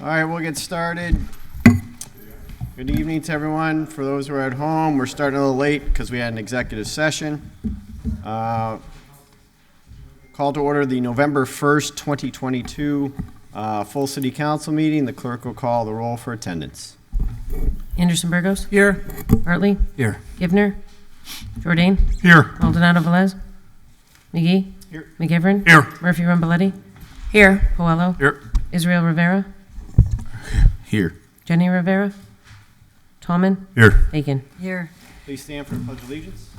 All right, we'll get started. Good evening to everyone. For those who are at home, we're starting a little late because we had an executive session. Call to order the November 1st, 2022 full city council meeting. The clerk will call the roll for attendance. Anderson Burgos? Here. Bartley? Here. Givner? Jordan? Here. Maldonado Velez? McGee? Here. McGivern? Here. Murphy Ramboletti? Here. Puello? Here. Israel Rivera? Here. Jenny Rivera? Tallman? Here. Aiken? Here. Please stand for the Pledge of Allegiance.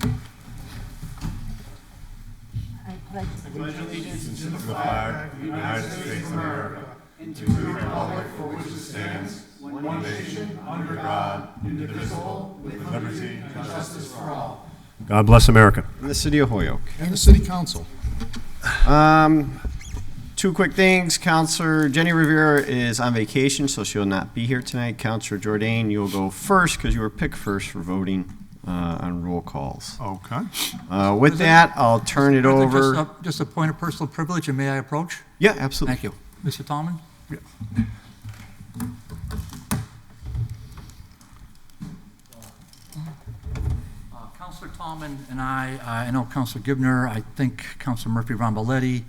I pledge allegiance to the flag of the United States of America and to the republic for which it stands, one nation, under God, indivisible, with liberty and justice for all. God bless America. In the city of Holyoke. And the city council. Two quick things. Counselor Jenny Rivera is on vacation, so she'll not be here tonight. Counselor Jordan, you'll go first because you were picked first for voting on roll calls. Okay. With that, I'll turn it over. Just a point of personal privilege, and may I approach? Yeah, absolutely. Thank you. Mr. Tallman? Yeah. Councilor Tallman and I know Councilor Givner, I think Councilor Murphy Ramboletti.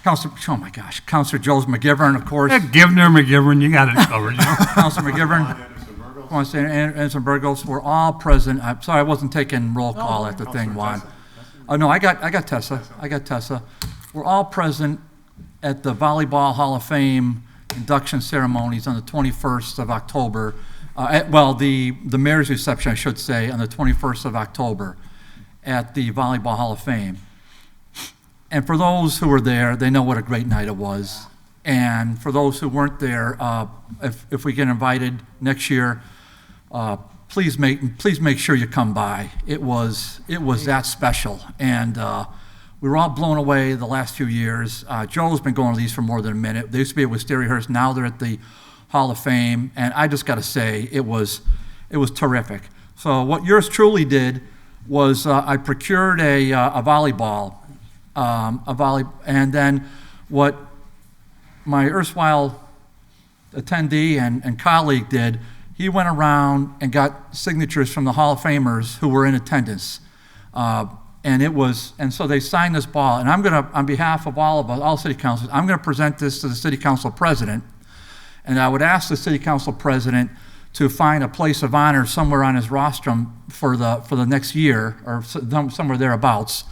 Oh my gosh, Councilor Joes McGivern, of course. Givner, McGivern, you got it covered, you know? Councilor McGivern. I want to say Anderson Burgos, we're all present. I'm sorry I wasn't taking roll call at the thing, Juan. Oh, no, I got Tessa. We're all present at the Volleyball Hall of Fame induction ceremonies on the 21st of October. The mayor's reception, I should say, on the 21st of October at the Volleyball Hall of Fame. And for those who were there, they know what a great night it was. And for those who weren't there, if we get invited next year, please make sure you come by. It was that special, and we were all blown away the last few years. Joe's been going to these for more than a minute. They used to be at Wisteria Hearst. Now they're at the Hall of Fame, and I just got to say it was terrific. So what yours truly did was I procured a volleyball, and then what my erstwhile attendee and colleague did, he went around and got signatures from the Hall of Famers who were in attendance. And so they signed this ball, and I'm gonna, on behalf of all of us, all city councilors, I'm gonna present this to the city council president, and I would ask the city council president to find a place of honor somewhere on his rostrum for the next year, or somewhere thereabouts.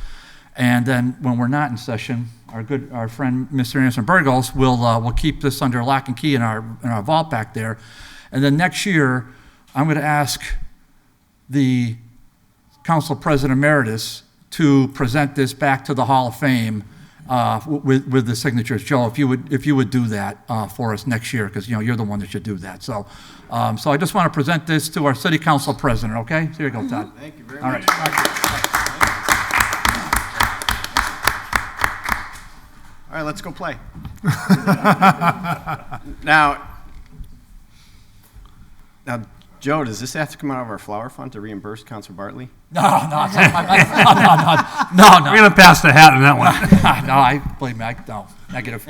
And then when we're not in session, our friend Mr. Anderson Burgos will keep this under lock and key in our vault back there. And then next year, I'm going to ask the council president emeritus to present this back to the Hall of Fame with the signatures. Joe, if you would do that for us next year, because you're the one that should do that. So I just want to present this to our city council president. Okay, so here you go, Todd. Thank you very All much. right. All right, let's go play. Now, Joe, does this have to come out of our flower fund to reimburse Councilor Bartley? No. We're going to pass the hat on that one. No, believe me, no, negative.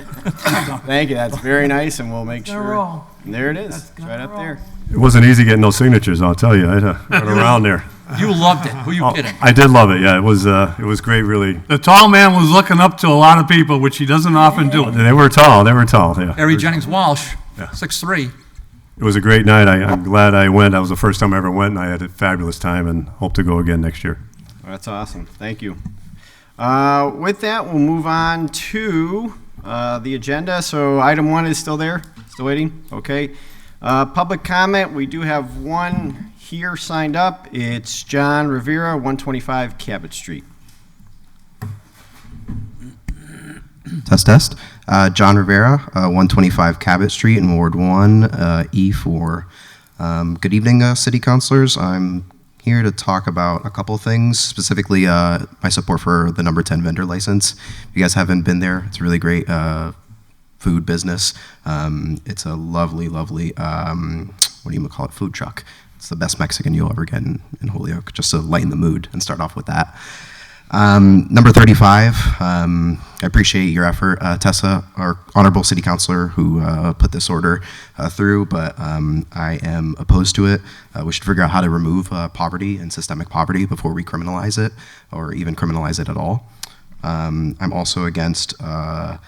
Thank you. That's very nice, and we'll make sure. There it is. It's right up there. It wasn't easy getting those signatures, I'll tell you. I had to run around there. You loved it. Who are you kidding? I did love it, yeah. It was great, really. The tall man was looking up to a lot of people, which he doesn't often do. They were tall, yeah. Harry Jennings Walsh, Yeah. 6'3". It was a great night. I'm glad I went. That was the first time I ever went, and I had a fabulous time, and hope to go again next year. That's awesome. Thank you. With that, we'll move on to the agenda. So item 1 is still there? Still waiting? Okay. Public comment. We do have one here signed up. It's John Rivera, 125 Cabot Street. Test. John Rivera, 125 Cabot Street in Ward 1, E4. Good evening, city councilors. I'm here to talk about a couple things, specifically my support for the number 10 vendor license. If you guys haven't been there, it's a really great food business. It's a lovely, food truck. It's the best Mexican you'll ever get in Holyoke, just to lighten the mood and start off with that. Number 35, I appreciate your effort, Tessa, our honorable city councilor who put this order through, but I am opposed to it. We should figure out how to remove poverty and systemic poverty before we criminalize it or even criminalize it at all. I'm also against, order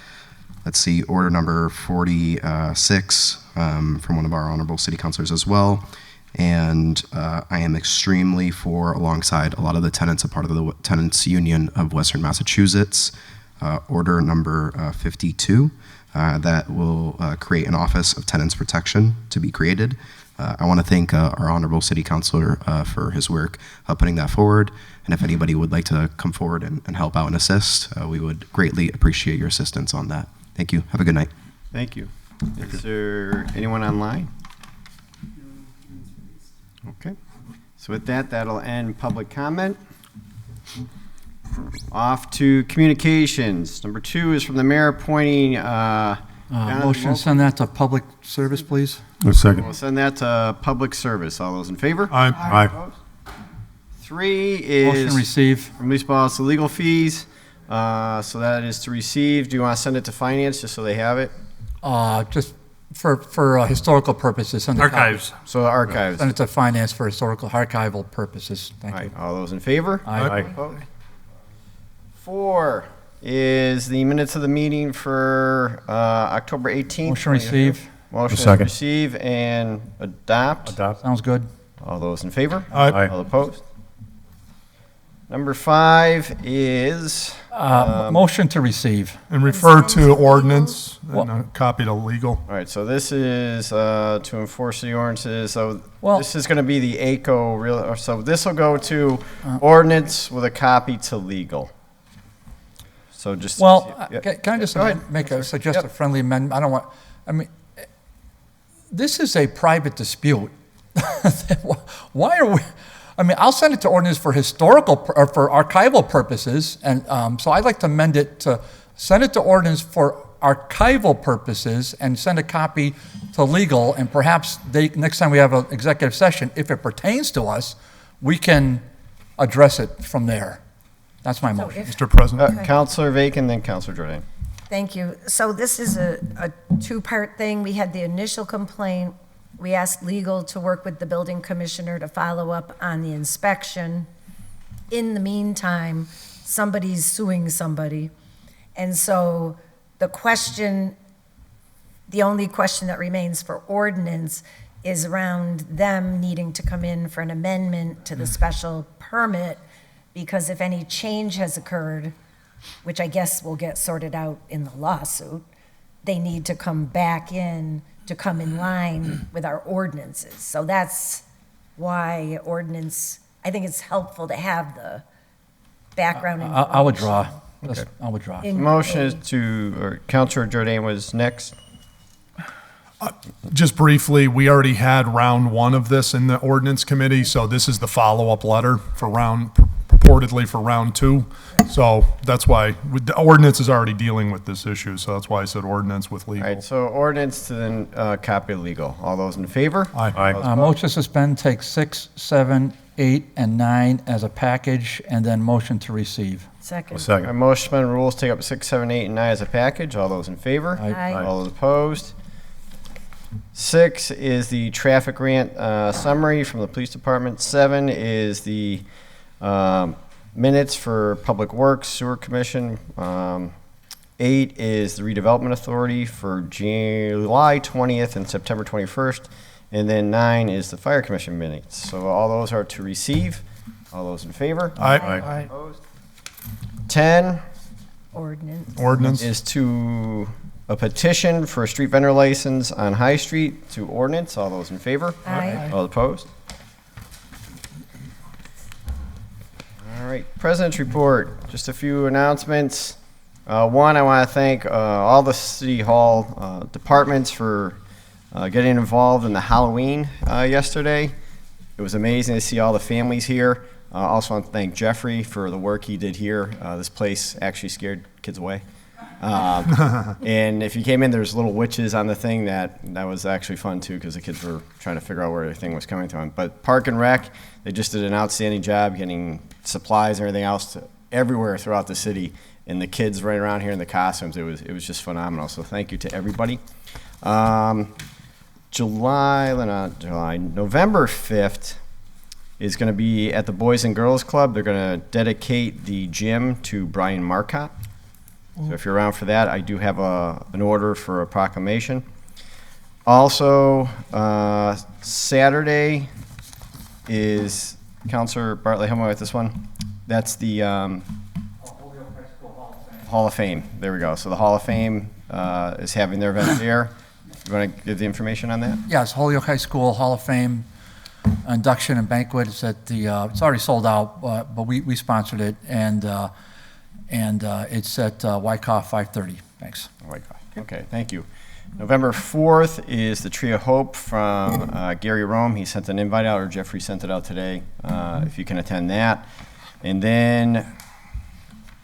number 46 from one of our honorable city councilors as well. And I am extremely for, alongside a lot of the tenants, a part of the Tenants Union of Western Massachusetts, order number 52, that will create an Office of Tenants Protection to be created. I want to thank our honorable city councilor for his work putting that forward. And if anybody would like to come forward and help out and assist, we would greatly appreciate your assistance on that. Thank you. Have a good night. Thank you. Is there anyone online? Okay. So with that, that'll end public comment. Off to communications. Number 2 is from the mayor appointing. Motion to send that to public service, please. A second. We'll send that to public service. All those in favor? Aye. 3 is Motion receive. from Lease Boss to legal fees. So that is to receive. Do you want to send it to finance just so they have it? Just for historical purposes. Send the copy. Archives. So archives. Send it to finance for historical archival purposes. All Thank right. you. All those in favor? Aye. Opposed? 4 is the minutes of the meeting for October 18th. Motion receive. Motion to second. receive and adopt. Sounds good. All those in favor? Aye. All opposed? Number 5 is Motion to receive. And refer to ordinance Well- and a copy to legal. all right. So this is to enforce the ordinances. So Well- this is going to be the ACO real. Or so this will go to ordinance with a copy to legal. So just Well, yeah. can I just Go ahead. suggest a Yep. friendly amendment? This is a private dispute. Why are we, I'll send it to ordinance for historical, or for archival purposes, and so I'd like to amend it to send it to ordinance for archival purposes and send a copy to legal, and perhaps next time we have an executive session, if it pertains to us, we can address it from there. That's my motion. Mr. President. Counselor Vacan, then Counselor Jordan. Thank you. So this is a two-part thing. We had the initial complaint. We asked legal to work with the building commissioner to follow up on the inspection. In the meantime, somebody's suing somebody. And so the only question that remains for ordinance is around them needing to come in for an amendment to the special permit, because if any change has occurred, which I guess will get sorted out in the lawsuit, they need to come back in to come in line with our ordinances. So that's why ordinance, I think it's helpful to have the background. I would draw. I would draw. in- Motion is to, or Counselor Jordan was next. Just briefly, we already had round 1 of this in the ordinance committee, so this is the follow-up letter for purportedly for round 2. So that's why, the ordinance is already dealing with this issue, so that's why I said ordinance with All legal. right, so ordinance to then copy of legal. All those in favor? Aye. Motion to suspend, take 6, 7, 8, and 9 as a package, and then motion to receive. Second. A Second. motion to suspend rules, take up 6, 7, 8, and 9 as a package. All those in favor? Aye. All those opposed? 6 is the traffic grant summary from the police department. 7 is the minutes for Public Works, Sewer Commission. 8 is the redevelopment authority for July 20th and September 21st. And then 9 is the fire commission minutes. So all those are to receive. All those in favor? Aye. Opposed? 10 Ordinance. is to a petition for a street vendor license on High Street to ordinance. All those in favor? Aye. All opposed? All right, President's report. Just a few announcements. One, I want to thank all the City Hall departments for getting involved in the Halloween yesterday. It was amazing to see all the families here. Also want to thank Jeffrey for the work he did here. This place actually scared kids away. And if you came in, there's little witches on the thing that was actually fun too, because the kids were trying to figure out where everything was coming from. But Park and Rec, they just did an outstanding job getting supplies and everything else everywhere throughout the city, and the kids right around here in the costumes. It was just phenomenal. So thank you to everybody. November 5th is going to be at the Boys and Girls Club. They're going to dedicate the gym to Brian Marcotte. So if you're around for that, I do have an order for a proclamation. Also, Saturday is, Counselor Bartley, help me with this one. That's the Hall of Fame. There we go. So the Hall of Fame is having their event there. You want to give the information on that? Yes, Holyoke High School Hall of Fame induction and banquet. It's at the, it's already sold out, but we sponsored it, and it's at Wyckoff 5:30. Thanks. Wyckoff. Okay, thank you. November 4th is the Tree of Hope from Gary Rome. He sent an invite out, or Jeffrey sent it out today, if you can attend that. And then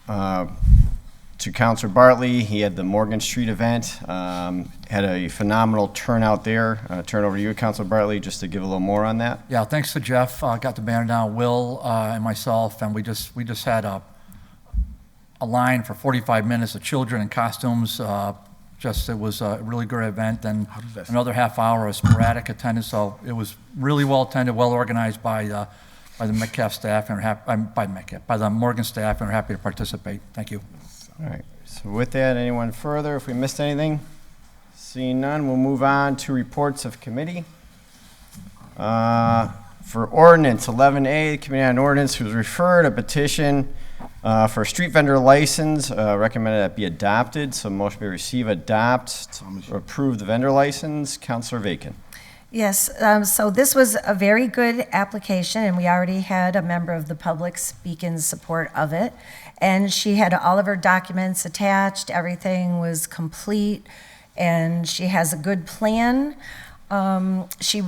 to Counselor Bartley, he had the Morgan Street event, had a phenomenal turnout there. Turn over to you, Counselor Bartley, just to give a little more on that. Yeah, thanks to Jeff. Got the banner down, Will and myself, and we just had a line for 45 minutes of children in costumes. It was a really great event, and another half hour of sporadic attendance. So it was really well attended, well organized by the Metcalf staff and by the Morgan staff, and we're happy to participate. Thank you. All right. So with that, anyone further? If we missed anything, seeing none, we'll move on to reports of committee. For ordinance 11A, the Committee on Ordinance was referred a petition for a street vendor license, recommended that be adopted. So motion be receive, adopt, to approve the vendor license. Councilor Vacan. Yes, so this was a very good application, and we already had a member of the public speak in support of it. And she had all of her documents attached, everything was complete, and she has a good plan. She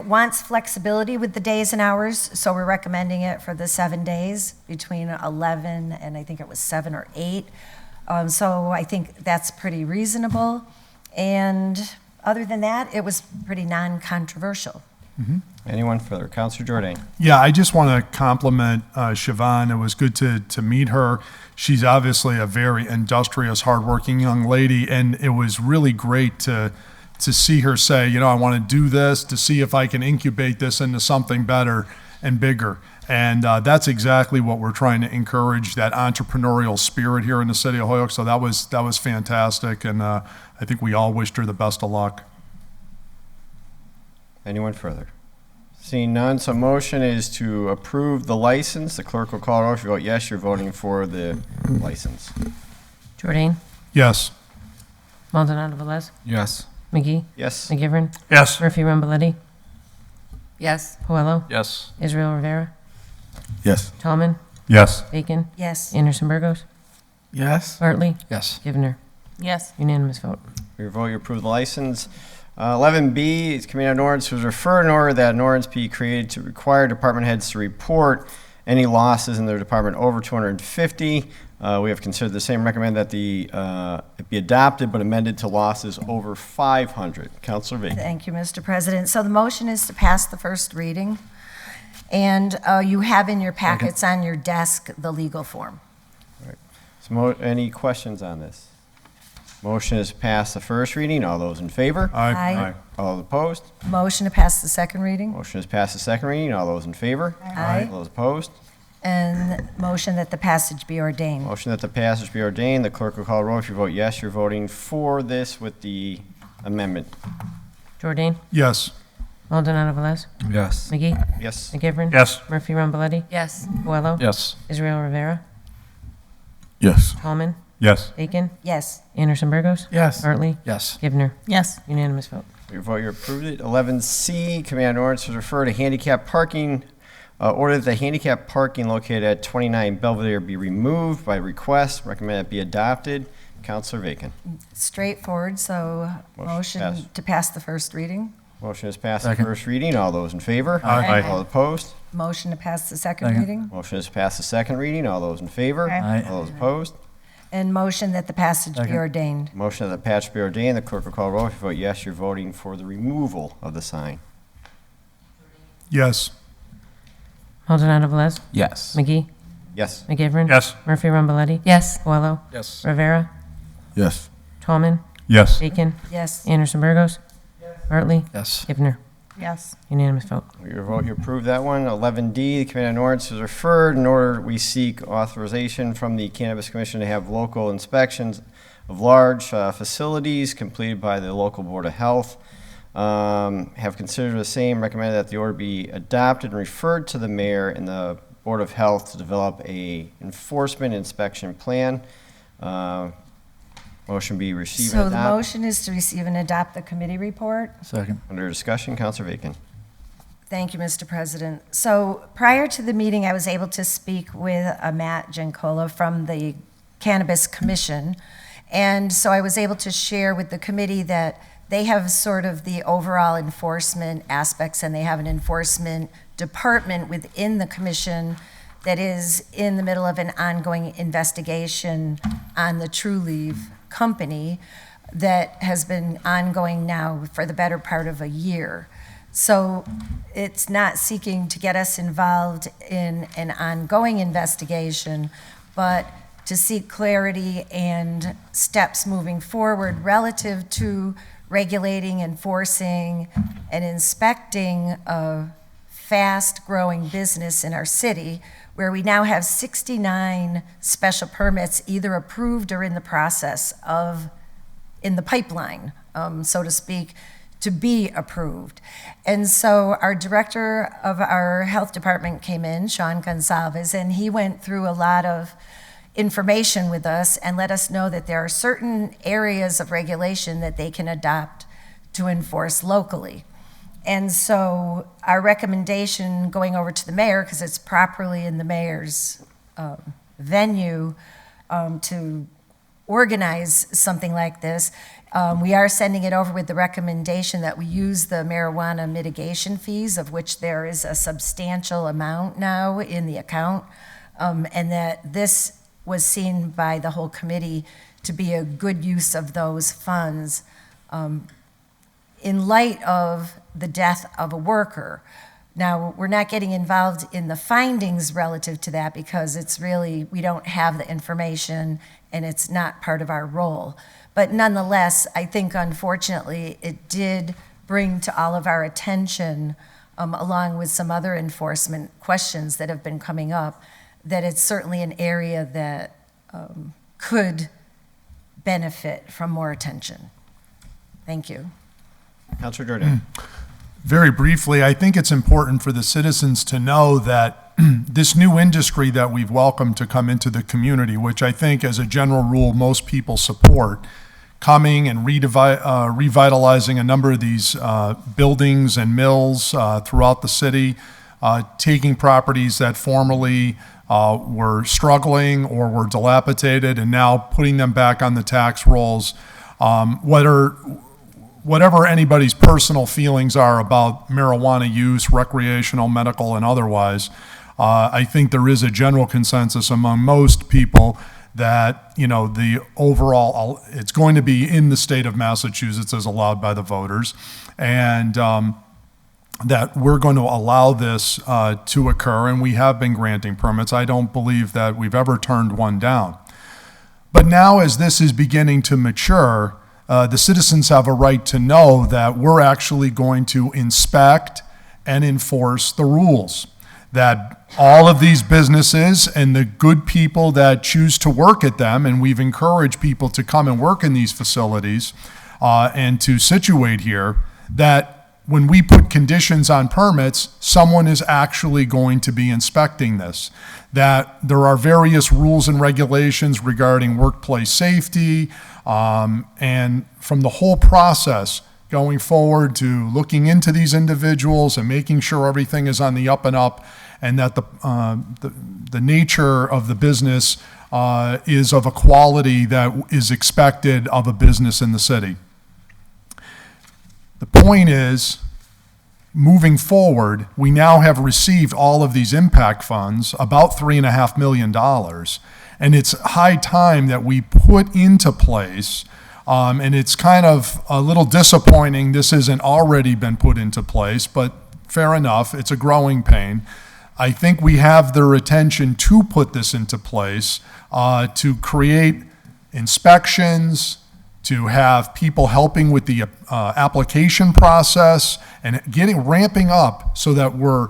wants flexibility with the days and hours, so we're recommending it for the 7 days between 11 and I think it was 7 or 8. So I think that's pretty reasonable. And other than that, it was pretty non-controversial. Anyone further? Councilor Jordan. Yeah, I just want to compliment Siobhan. It was good to meet her. She's obviously a very industrious, hardworking young lady, and it was really great to see her say, you know, I want to do this to see if I can incubate this into something better and bigger. And that's exactly what we're trying to encourage, that entrepreneurial spirit here in the city of Holyoke. So that was fantastic, and I think we all wished her the best of luck. Anyone further? Seeing none, so motion is to approve the license. The clerk will call it over. If you vote yes, you're voting for the license. Jordan? Yes. Maldonado Velez? Yes. McGee? Yes. McGivern? Yes. Murphy Ramboletti? Yes. Puello? Yes. Israel Rivera? Yes. Tallman? Yes. Bacon? Yes. Anderson Burgos? Yes. Bartley? Yes. Givner? Yes. Unanimous vote. For your vote, you approve the license. 11B is Committee on Ordinance was referred in order that an ordinance be created to require department heads to report any losses in their department over 250. We have considered the same, recommend that it be adopted but amended to losses over 500. Councilor Vacan. Thank you, Mr. President. So the motion is to pass the first reading, and you have in your packets on your desk the legal form. So any questions on this? Motion is to pass the first reading. All those in favor? Aye. All opposed? Motion to pass the second reading, Motion is passed the second reading. All those in favor? Aye. All those opposed? and motion that the passage be ordained. Motion that the passage be ordained. The clerk will call the roll. If you vote yes, you're voting for this with the amendment. Jordan? Yes. Maldonado Velez? Yes. McGee? Yes. McGivern? Yes. Murphy Ramboletti? Yes. Puello? Yes. Israel Rivera? Yes. Tallman? Yes. Bacon? Yes. Anderson Burgos? Yes. Bartley? Yes. Givner? Yes. Unanimous vote. Your vote, you approved it. 11C, command ordinance to refer to handicap parking. Order that the handicap parking located at 29 Belvedere be removed by request. Recommend it be adopted. Councilor Vacan. Straightforward, so Motion motion passed. to pass the first reading. Motion is passed the Second. first reading. All those in favor? Aye. All opposed? Motion to pass the second Second. reading. Motion is passed the second reading. All those in favor? Aye. Aye. All those opposed? And motion that the passage be Second. ordained. Motion that the patch be ordained. The clerk will call roll. If you vote yes, you're voting for the removal of the sign. Yes. Maldonado Velez? Yes. McGee? Yes. McGivern. Yes. Murphy Ramboletti. Yes. Coelho. Yes. Rivera. Yes. Tallman. Yes. Bacon. Yes. Anderson Burgos. Hartley. Yes. Givner. Yes. Unanimous vote. Your vote, you approve that one. 11D, the Committee on Ordinance is referred. In order, we seek authorization from the Cannabis Commission to have local inspections of large facilities completed by the local Board of Health. Have considered the same, recommended that the order be adopted and referred to the mayor and the Board of Health to develop a enforcement inspection plan. Motion be received So and the adopt. motion is to receive and adopt the committee report. Second. Under discussion, Counselor Bacon. Thank you, Mr. President. So prior to the meeting, I was able to speak with Matt Giancola from the Cannabis Commission. And so I was able to share with the committee that they have sort of the overall enforcement aspects, and they have an enforcement department within the commission that is in the middle of an ongoing investigation on the Trulieve company that has been ongoing now for the better part of a year. So it's not seeking to get us involved in an ongoing investigation, but to seek clarity and steps moving forward relative to regulating, enforcing, and inspecting a fast-growing business in our city, where we now have 69 special permits either approved or in the process of, in the pipeline, so to speak, to be approved. And so our director of our health department came in, Sean Gonsalves, and he went through a lot of information with us and let us know that there are certain areas of regulation that they can adopt to enforce locally. And so our recommendation going over to the mayor, because it's properly in the mayor's venue to organize something like this, we are sending it over with the recommendation that we use the marijuana mitigation fees, of which there is a substantial amount now in the account, and that this was seen by the whole committee to be a good use of those funds in light of the death of a worker. Now, we're not getting involved in the findings relative to that because it's really, we don't have the information and it's not part of our role. But nonetheless, I think unfortunately it did bring to all of our attention, along with some other enforcement questions that have been coming up, that it's certainly an area that could benefit from more attention. Thank you. Counselor Jordan. Very briefly, I think it's important for the citizens to know that this new industry that we've welcomed to come into the community, which I think as a general rule most people support, coming and revitalizing a number of these buildings and mills throughout the city, taking properties that formerly were struggling or were dilapidated and now putting them back on the tax rolls, whatever anybody's personal feelings are about marijuana use, recreational, medical, and otherwise, I think there is a general consensus among most people that, you know, the overall, it's going to be in the state of Massachusetts as allowed by the voters, and that we're going to allow this to occur, and we have been granting permits. I don't believe that we've ever turned one down. But now as this is beginning to mature, the citizens have a right to know that we're actually going to inspect and enforce the rules. That all of these businesses and the good people that choose to work at them, and we've encouraged people to come and work in these facilities and to situate here, that when we put conditions on permits, someone is actually going to be inspecting this. That there are various rules and regulations regarding workplace safety, and from the whole process going forward to looking into these individuals and making sure everything is on the up and up, and that the nature of the business is of a quality that is expected of a business in the city. The point is, moving forward, we now have received all of these impact funds, about $3.5 million, and it's high time that we put into place, and it's kind of a little disappointing this hasn't already been put into place, but fair enough, it's a growing pain, I think we have their attention to put this into place, to create inspections, to have people helping with the application process and ramping up so that we're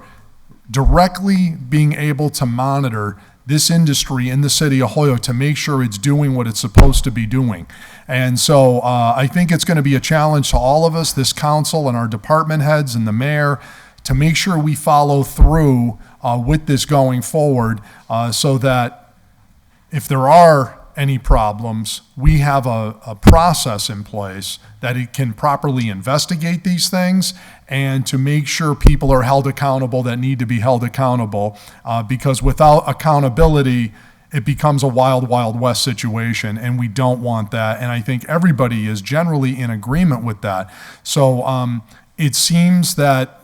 directly being able to monitor this industry in the city of Hoyoke to make sure it's doing what it's supposed to be doing. And so I think it's going to be a challenge to all of us, this council and our department heads and the mayor, to make sure we follow through with this going forward so that if there are any problems, we have a process in place that it can properly investigate these things and to make sure people are held accountable that need to be held accountable. Because without accountability, it becomes a wild, wild west situation, and we don't want that. And I think everybody is generally in agreement with that. So it seems that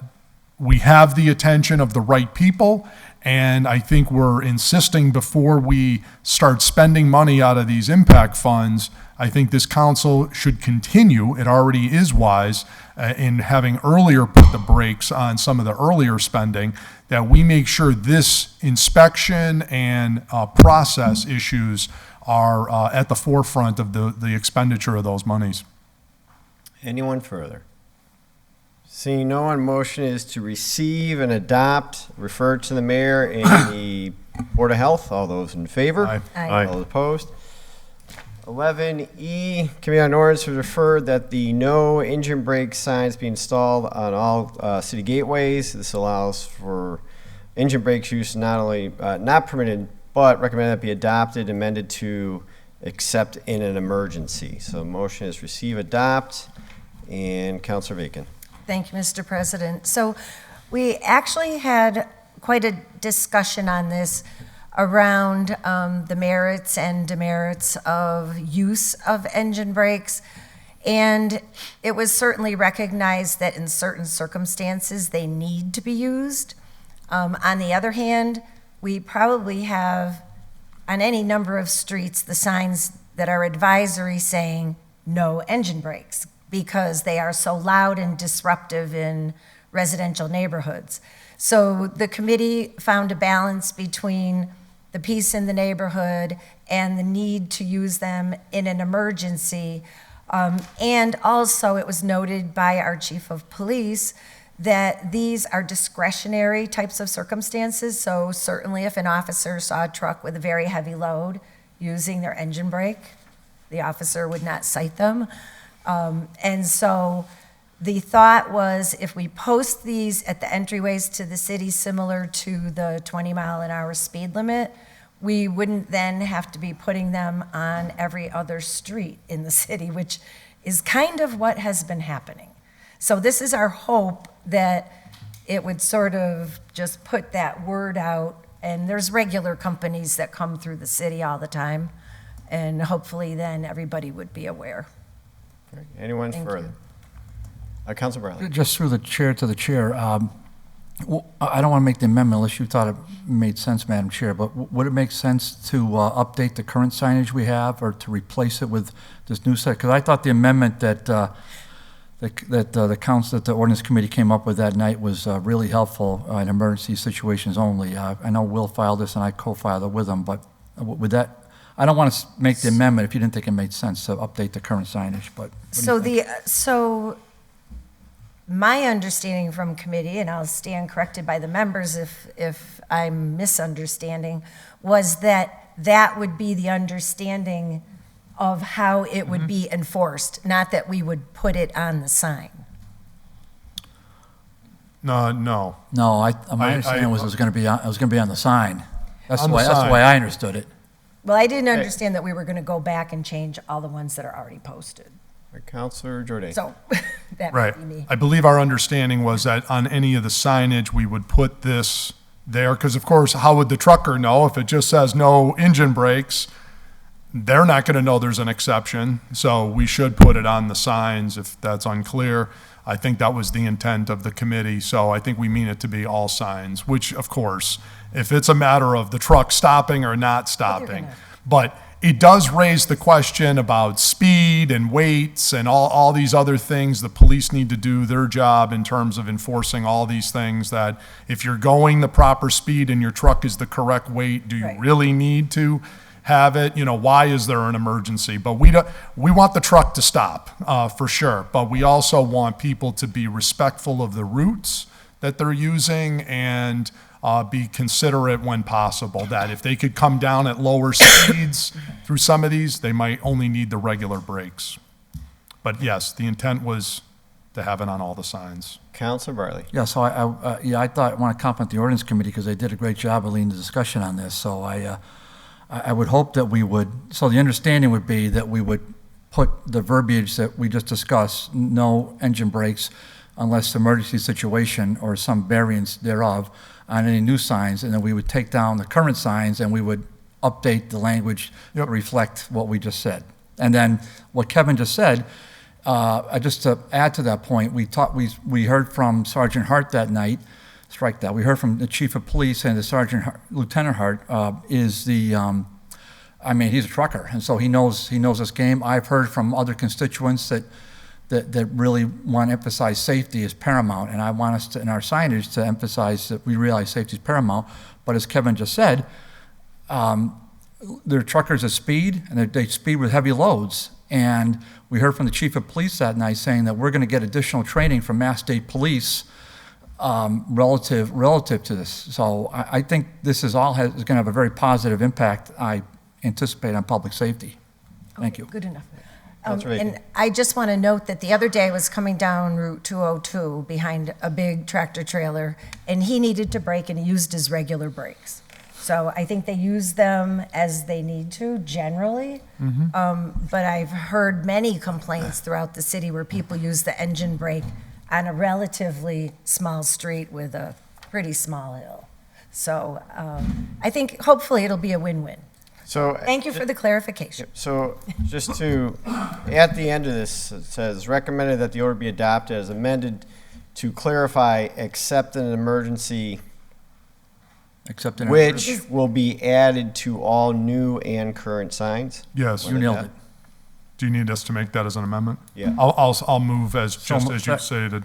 we have the attention of the right people, and I think we're insisting before we start spending money out of these impact funds, I think this council should continue, it already is wise, in having earlier put the brakes on some of the earlier spending, that we make sure this inspection and process issues are at the forefront of the expenditure of those monies. Anyone further? Seeing no one, motion is to receive and adopt, refer to the mayor and the Board of Health. All those in favor? Aye. Aye. All opposed? 11E, Committee on Ordinance to refer that the no engine brake signs be installed on all city gateways. This allows for engine brakes use not only not permitted, but recommended that be adopted, amended to accept in an emergency. So motion is receive, adopt, and Councilor Bacon. Thank you, Mr. President. So we actually had quite a discussion on this around the merits and demerits of use of engine brakes. And it was certainly recognized that in certain circumstances, they need to be used. On the other hand, we probably have on any number of streets the signs that are advisory saying no engine brakes, because they are so loud and disruptive in residential neighborhoods. So the committee found a balance between the peace in the neighborhood and the need to use them in an emergency. And also it was noted by our chief of police that these are discretionary types of circumstances. So certainly if an officer saw a truck with a very heavy load using their engine brake, the officer would not cite them. And so the thought was if we post these at the entryways to the city similar to the 20-mile-an-hour speed limit, we wouldn't then have to be putting them on every other street in the city, which is kind of what has been happening. So this is our hope that it would sort of just put that word out, and there's regular companies that come through the city all the time, and hopefully then everybody would be aware. Anyone Thank further? Councilor Bradley. Just through the chair to the chair, well, I don't want to make the amendment unless you thought it made sense, Madam Chair, but would it make sense to update the current signage we have or to replace it with this new set? Because I thought the amendment that the council, that the ordinance committee came up with that night was really helpful in emergency situations only. I know Will filed this and I co-filed it with him, but with that, I don't want to make the amendment if you didn't think it made sense to update the current signage, but. So my understanding from committee, and I'll stand corrected by the members if I'm misunderstanding, was that that would be the understanding of how it would be enforced, not that we would put it on the sign. No. No, my understanding was it was going to be on the sign. That's On the the way sign. I understood it. Well, I didn't understand that we were going to go back and change all the ones that are already posted. Councilor Jordan. So that Right. might be me. I believe our understanding was that on any of the signage, we would put this there, because of course, how would the trucker know if it just says no engine brakes? They're not going to know there's an exception, so we should put it on the signs if that's unclear. I think that was the intent of the committee, so I think we mean it to be all signs, which of course, if it's a matter of the truck stopping or not stopping, gonna- but it does raise the question about speed and weights and all these other things. The police need to do their job in terms of enforcing all these things, that if you're going the proper speed and your truck is the correct weight, do you Right. really need to have it? You know, why is there an emergency? But we want the truck to stop, for sure. But we also want people to be respectful of the routes that they're using and be considerate when possible, that if they could come down at lower speeds through some of these, they might only need the regular brakes. But yes, the intent was to have it on all the signs. Counselor Bartley. Yeah, so I thought, I want to compliment the ordinance committee because they did a great job of leading the discussion on this. So I would hope that we would, so the understanding would be that we would put the verbiage that we just discussed, no engine brakes unless emergency situation or some variance thereof, on any new signs, and then we would take down the current signs and we would update the language Yep. to reflect what we just said. And then what Kevin just said, just to add to that point, we heard from Sergeant Hart that night. Strike that. We heard from the chief of police and the Lieutenant Hart is the. I mean, he's a trucker, and so he knows this game. I've heard from other constituents that really want to emphasize safety is paramount, and I want us to, in our signage, to emphasize that we realize safety is paramount. But as Kevin just said, they're truckers at speed, and they speed with heavy loads. And we heard from the chief of police that night saying that we're going to get additional training from Mass State Police relative to this. So I think this is going to have a very positive impact, I anticipate, on public safety. Thank you. Good enough. Counselor Aiken. And I just want to note that the other day I was coming down Route 202 behind a big tractor trailer, and he needed to brake, and he used his regular brakes. So I think they use them as they need to generally. But I've heard many complaints throughout the city where people use the engine brake on a relatively small street with a pretty small hill. So I think hopefully it'll be a win-win. So. Thank you for the clarification. So just to, at the end of this, it says recommended that the order be adopted as amended to clarify except in an emergency, Except in which will be added to all new and current signs. Yes. You nailed it. Do you need us to make that as an amendment? Yeah. I'll move as, just mo- as you sec- stated,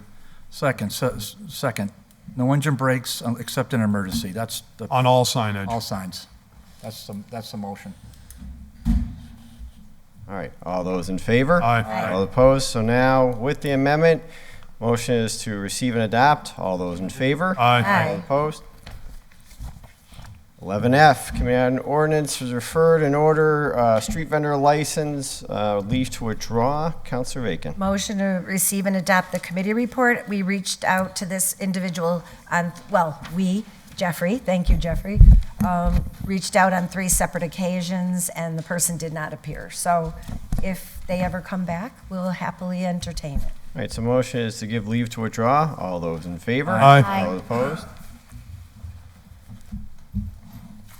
Second, no engine brakes except in emergency. That's the, on all signage. all signs. That's the motion. All right, all those in favor? Aye. All opposed? So now, with the amendment, motion is to receive and adopt. All those in favor? Aye. All opposed? 11F, Committee on Ordinance was referred in order, street vendor license, leave to withdraw. Counselor Aiken. Motion to receive and adopt the committee report. We reached out to this individual on, Jeffrey, thank you, Jeffrey, reached out on 3 separate occasions, and the person did not appear. So if they ever come back, we'll happily entertain it. All right, so motion is to give leave to withdraw. All those in favor? Aye. All opposed?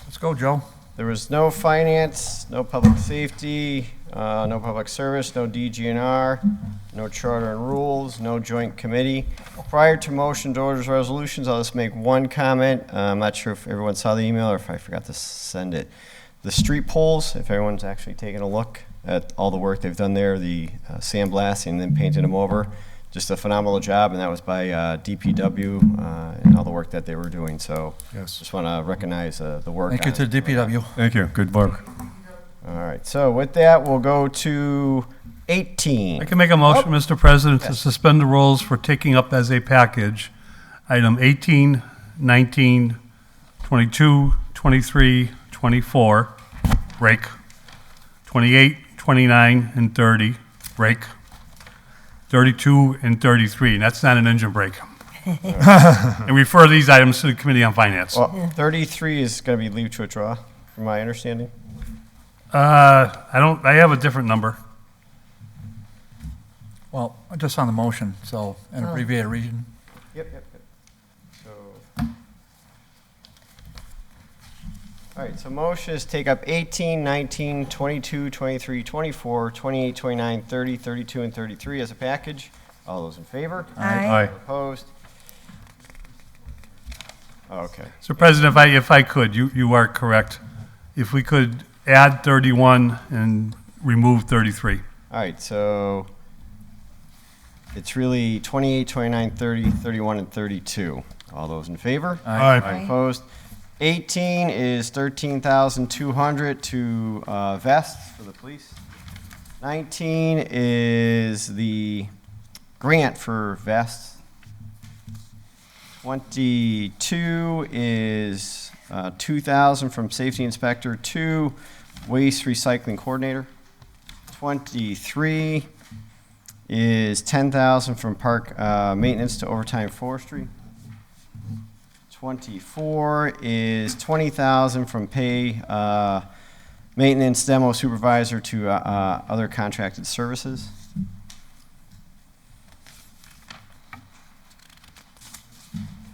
Let's go, Joe. There was no finance, no public safety, no public service, no DGNR, no charter and rules, no joint committee. Prior to motion to orders resolutions, I'll just make one comment. I'm not sure if everyone saw the email or if I forgot to send it. The street poles, if everyone's actually taken a look at all the work they've done there, the sandblasting and then painting them over, just a phenomenal job, and that was by DPW and all the work that they were doing. So Yes. just want to recognize the work. Thank you on to it. the DPW. Thank you. Good work. All right, so with that, we'll go to 18. I can make a motion, Mr. President, to suspend the rules for taking up as a package item 18, 19, 22, 23, 24, break, 28, 29, and 30, break, 32, and 33, and that's not an engine brake. And refer these items to the Committee on Finance. Well, 33 is going to be leave to withdraw, from my understanding. I have a different number. Well, just on the motion, so an abbreviated region. Yep. So, all right, so motion is take up 18, 19, 22, 23, 24, 28, 29, 30, 32, and 33 as a package. All those in favor? Aye. Opposed? Okay. So, President, if I could, you are correct. If we could add 31 and remove 33. All right, so it's really 28, 29, 30, 31, and 32. All those in favor? Aye. Opposed? 18 is 13,200 to vests for the police. 19 is the grant for vests. 22 is 2,000 from safety inspector to waste recycling coordinator. 23 is 10,000 from park maintenance to overtime forestry. 24 is 20,000 from pay maintenance demo supervisor to other contracted services.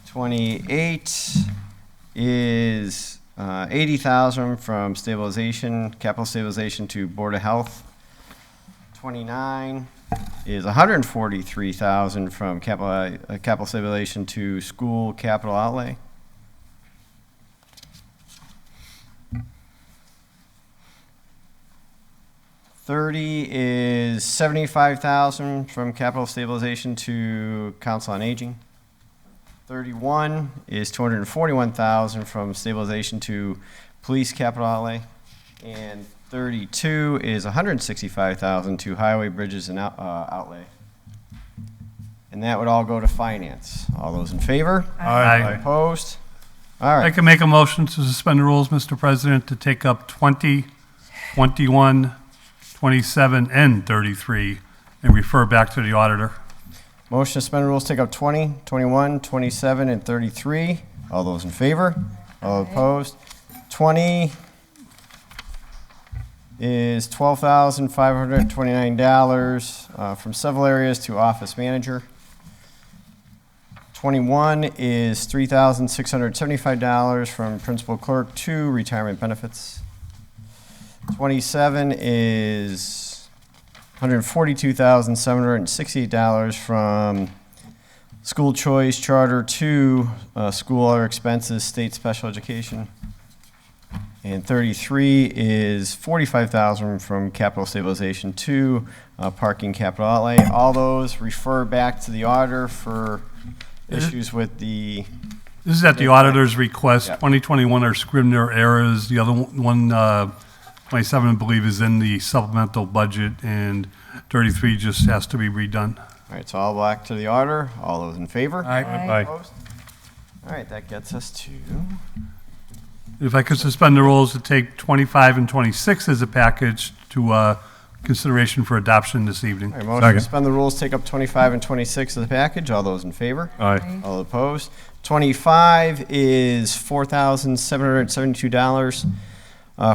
28 is 80,000 from stabilization, capital stabilization to Board of Health. 29 is 143,000 from capital stabilization to school capital outlay. 30 is 75,000 from capital stabilization to council on aging. 31 is 241,000 from stabilization to police capital outlay. And 32 is 165,000 to highway, bridges, and outlay. And that would all go to finance. All those in favor? Aye. Opposed? All I right. can make a motion to suspend the rules, Mr. President, to take up 20, 21, 27, and 33, and refer back to the auditor. Motion to suspend rules, take up 20, 21, 27, and 33. All those in favor? All opposed? 20 is $12,529 from several areas to office manager. 21 is $3,675 from principal clerk to retirement benefits. 27 is $142,768 from school choice charter to school other expenses, state special education. And 33 is $45,000 from capital stabilization to parking capital outlay. All those refer back to the auditor for issues with the, This is at the auditor's request. Yeah. 2021 are Scribner errors. The other one, 27, I believe, is in the supplemental budget, and 33 just has to be redone. all right, so all back to the auditor. All those in favor? Aye. Opposed? All right, that gets us to, If I could suspend the rules to take 25 and 26 as a package to consideration for adoption this evening. all right, motion to suspend the rules, take up 25 and 26 as a package. All those in favor? Aye. All opposed? 25 is $4,772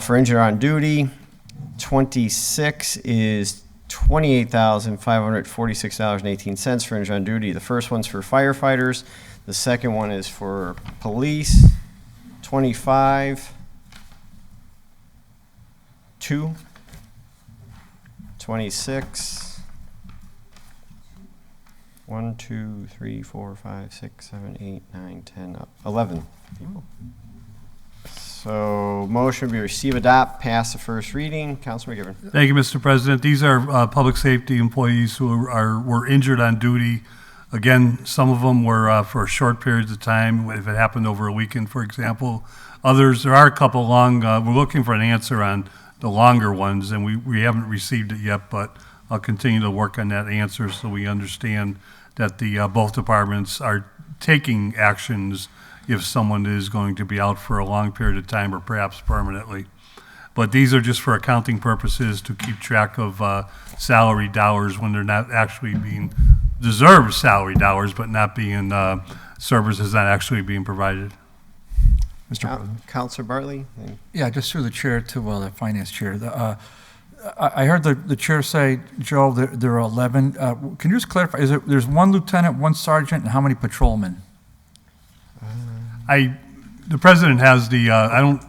for injured on duty. 26 is $28,546.18 for injured on duty. The first one's for firefighters. The second one is for police. 25, 2, 26, 1, 2, 3, 4, 5, 6, 7, 8, 9, 10, 11 people. So motion be receive, adopt, pass the first reading. Councilman McGivern. Thank you, Mr. President. These are public safety employees who were injured on duty. Again, some of them were for short periods of time, if it happened over a weekend, for example. Others, there are a couple long, we're looking for an answer on the longer ones, and we haven't received it yet, but I'll continue to work on that answer so we understand that the both departments are taking actions if someone is going to be out for a long period of time or perhaps permanently. But these are just for accounting purposes to keep track of salaried hours when they're not actually being deserved salaried hours, but not being services not actually being provided. Mr. President. Councilor Bartley. Yeah, just through the chair to the finance chair. I heard the chair say, Joe, there are 11. Can you just clarify? There's one lieutenant, one sergeant, and how many patrolmen? The president has the. I don't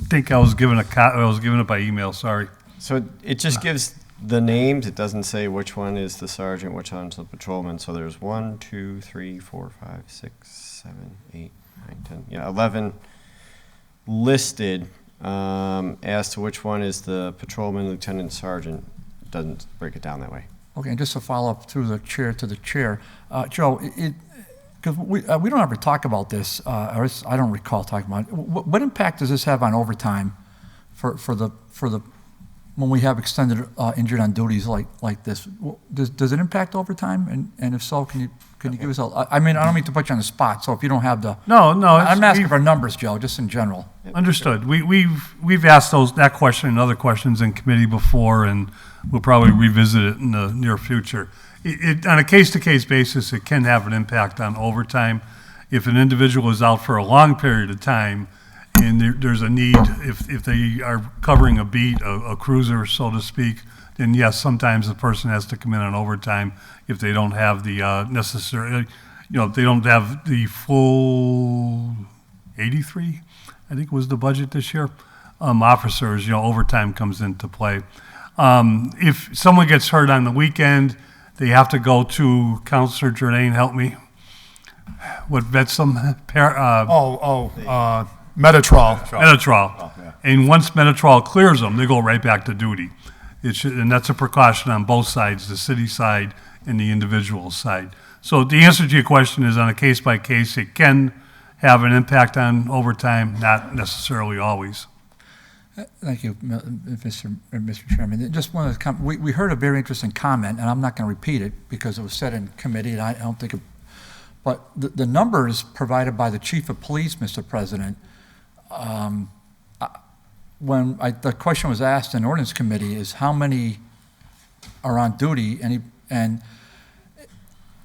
think I was given I was given it by email. Sorry. So it just gives the names. It doesn't say which one is the sergeant, which one's the patrolman. So there's 1, 2, 3, 4, 5, 6, 7, 8, 9, 10. Yeah, 11 listed. As to which one is the patrolman, lieutenant, sergeant, doesn't break it down that way. Okay, and just to follow up through the chair to the chair, Joe, because we don't ever talk about this, or I don't recall talking about it. What impact does this have on overtime for the when we have extended injured on duties like this? Does it impact overtime? And if so, can you give us a? I mean, I don't mean to put you on the spot. So if you don't have the No, I'm asking for numbers, Joe, just in general. Understood. We've asked that question and other questions in committee before, and we'll probably revisit it in the near future. On a case-to-case basis, it can have an impact on overtime. If an individual is out for a long period of time, and there's a need, if they are covering a beat, a cruiser, so to speak, then yes, sometimes the person has to come in on overtime if they don't have the necessary, they don't have the full 83, I think was the budget this year, officers, overtime comes into play. If someone gets hurt on the weekend, they have to go to Counselor Jordan, help me. What vets them? Metatrol. Metatrol. And once Metatrol clears them, they go right back to duty. And that's a precaution on both sides, the city side and the individual side. So the answer to your question is on a case by case, it can have an impact on overtime, not necessarily always. Thank you, Mr. Chairman. Just one of the we heard a very interesting comment, and I'm not going to repeat it because it was said in committee, and I don't think but the numbers provided by the chief of police, Mr. President, when the question was asked in ordinance committee is how many are on duty, and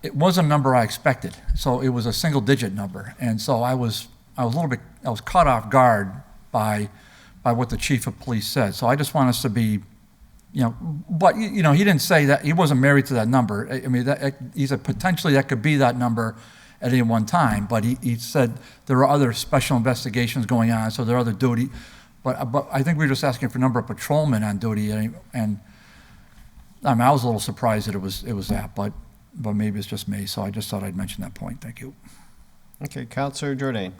it was a number I expected. So it was a single-digit number, and so I was caught off guard by what the chief of police said. So I just want us to be, but he didn't say that he wasn't married to that number. I mean, he said potentially that could be that number at any one time, but he said there are other special investigations going on, so there are other duty. But I think we were just asking for a number of patrolmen on duty, and I mean, I was a little surprised that it was that, but maybe it's just me. So I just thought I'd mention that point. Thank you. Okay, Counselor Jordan.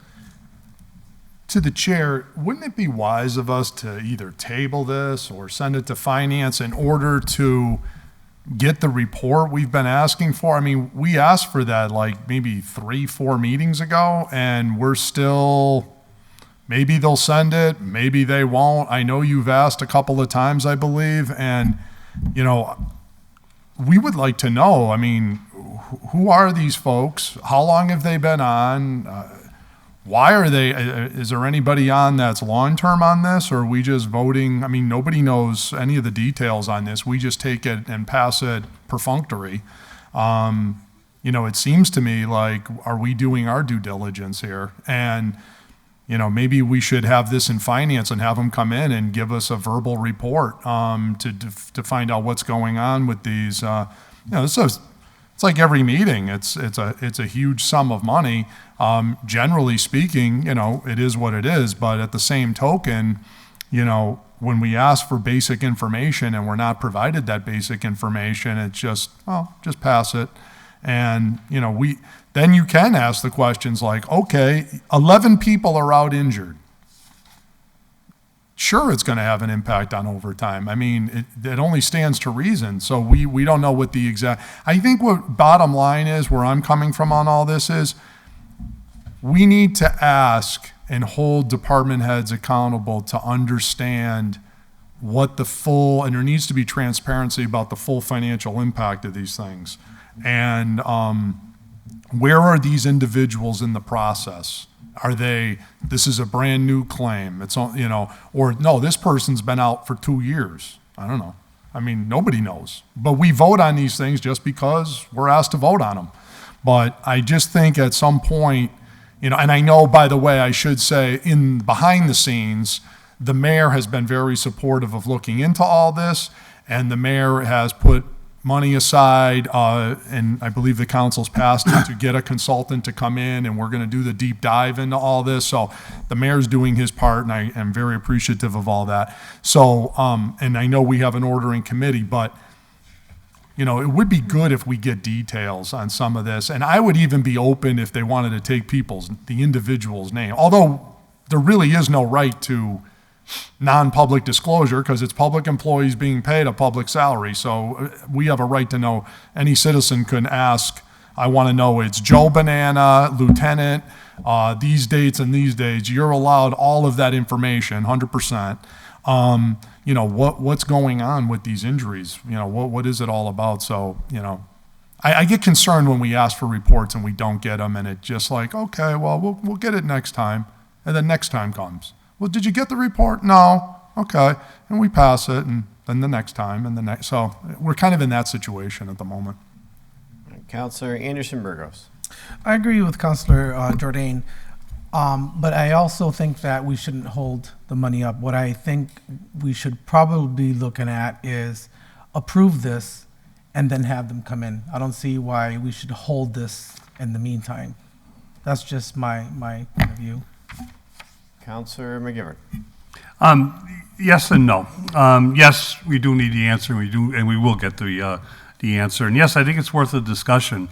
To the chair, wouldn't it be wise of us to either table this or send it to finance in order to get the report we've been asking for? I mean, we asked for that like maybe 3-4 meetings ago, and we're still, maybe they'll send it, maybe they won't. I know you've asked a couple of times, I believe, and, we would like to know, I mean, who are these folks? How long have they been on? Why are they, is there anybody on that's long-term on this, or are we just voting? I mean, nobody knows any of the details on this. We just take it and pass it perfunctory. It seems to me like, are we doing our due diligence here? And, maybe we should have this in finance and have them come in and give us a verbal report to find out what's going on with these. It's like every meeting. It's a huge sum of money. Generally speaking, it is what it is. But at the same token, when we ask for basic information and we're not provided that basic information, it's just pass it. And then you can ask the questions like, okay, 11 people are out injured. Sure, it's going to have an impact on overtime. I mean, it only stands to reason. So we don't know what the exact. I think what bottom line is, where I'm coming from on all this is, we need to ask and hold department heads accountable to understand what the full, and there needs to be transparency about the full financial impact of these things. And where are these individuals in the process? Are this is a brand new claim, it's, or no, this person's been out for 2 years. I don't know. I mean, nobody knows. But we vote on these things just because we're asked to vote on them. But I just think at some point, and I know, by the way, I should say, in behind the scenes, the mayor has been very supportive of looking into all this, and the mayor has put money aside, and I believe the council's passed it to get a consultant to come in, and we're going to do the deep dive into all this. So the mayor's doing his part, and I am very appreciative of all that. So, and I know we have an ordering committee, but it would be good if we get details on some of this. And I would even be open if they wanted to take the individual's name. Although there really is no right to non-public disclosure because it's public employees being paid a public salary. So we have a right to know. Any citizen can ask, I want to know it's Joe Banana, Lieutenant, these dates and these dates. You're allowed all of that information, 100%. You know, what's going on with these injuries? You know, what is it all about? So, you know, I get concerned when we ask for reports and we don't get them, and it's just like, okay, well, we'll get it next time, and then next time comes. Well, did you get the report? No. Okay, and we pass it, and then the next time, and the next. So we're kind of in that situation at the moment. Counselor Anderson Burgos. I agree with Councilor Jordan, but I also think that we shouldn't hold the money up. What I think we should probably be looking at is approve this and then have them come in. I don't see why we should hold this in the meantime. That's just my point of view. Counselor McGivern. Yes and no. Yes, we do need the answer, and we will get the answer. And yes, I think it's worth a discussion.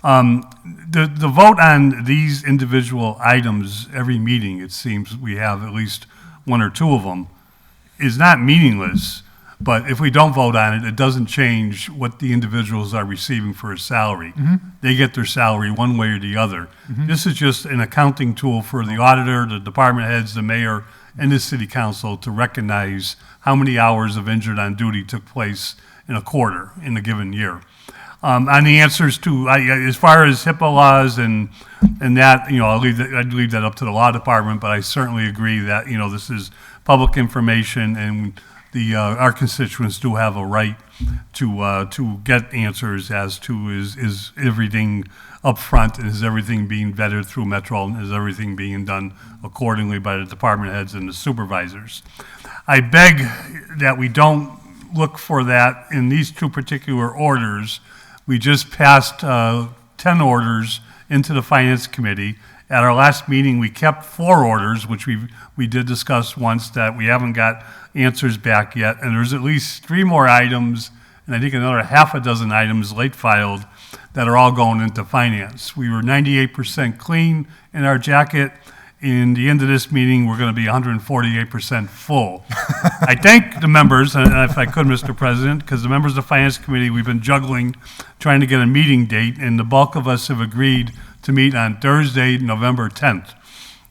The vote on these individual items every meeting, it seems we have at least one or two of them, is not meaningless. But if we don't vote on it, it doesn't change what the individuals are receiving for a salary. They get their salary one way or the other. This is just an accounting tool for the auditor, the department heads, the mayor, and the city council to recognize how many hours of injured on duty took place in a quarter in a given year. On the answers to, as far as HIPAA laws and that, you know, I'd leave that up to the law department, but I certainly agree that, you know, this is public information, and our constituents do have a right to get answers as to is everything up front, and is everything being vetted through Metro, and is everything being done accordingly by the department heads and the supervisors. I beg that we don't look for that in these two particular orders. We just passed 10 orders into the Finance Committee. At our last meeting, we kept 4 orders, which we did discuss once, that we haven't got answers back yet. And there's at least 3 more items, and I think another half a dozen items late filed, that are all going into finance. We were 98% clean in our jacket. In the end of this meeting, we're going to be 148% full. I thank the members, and if I could, Mr. President, because the members of the Finance Committee, we've been juggling, trying to get a meeting date, and the bulk of us have agreed to meet on Thursday, November 10th.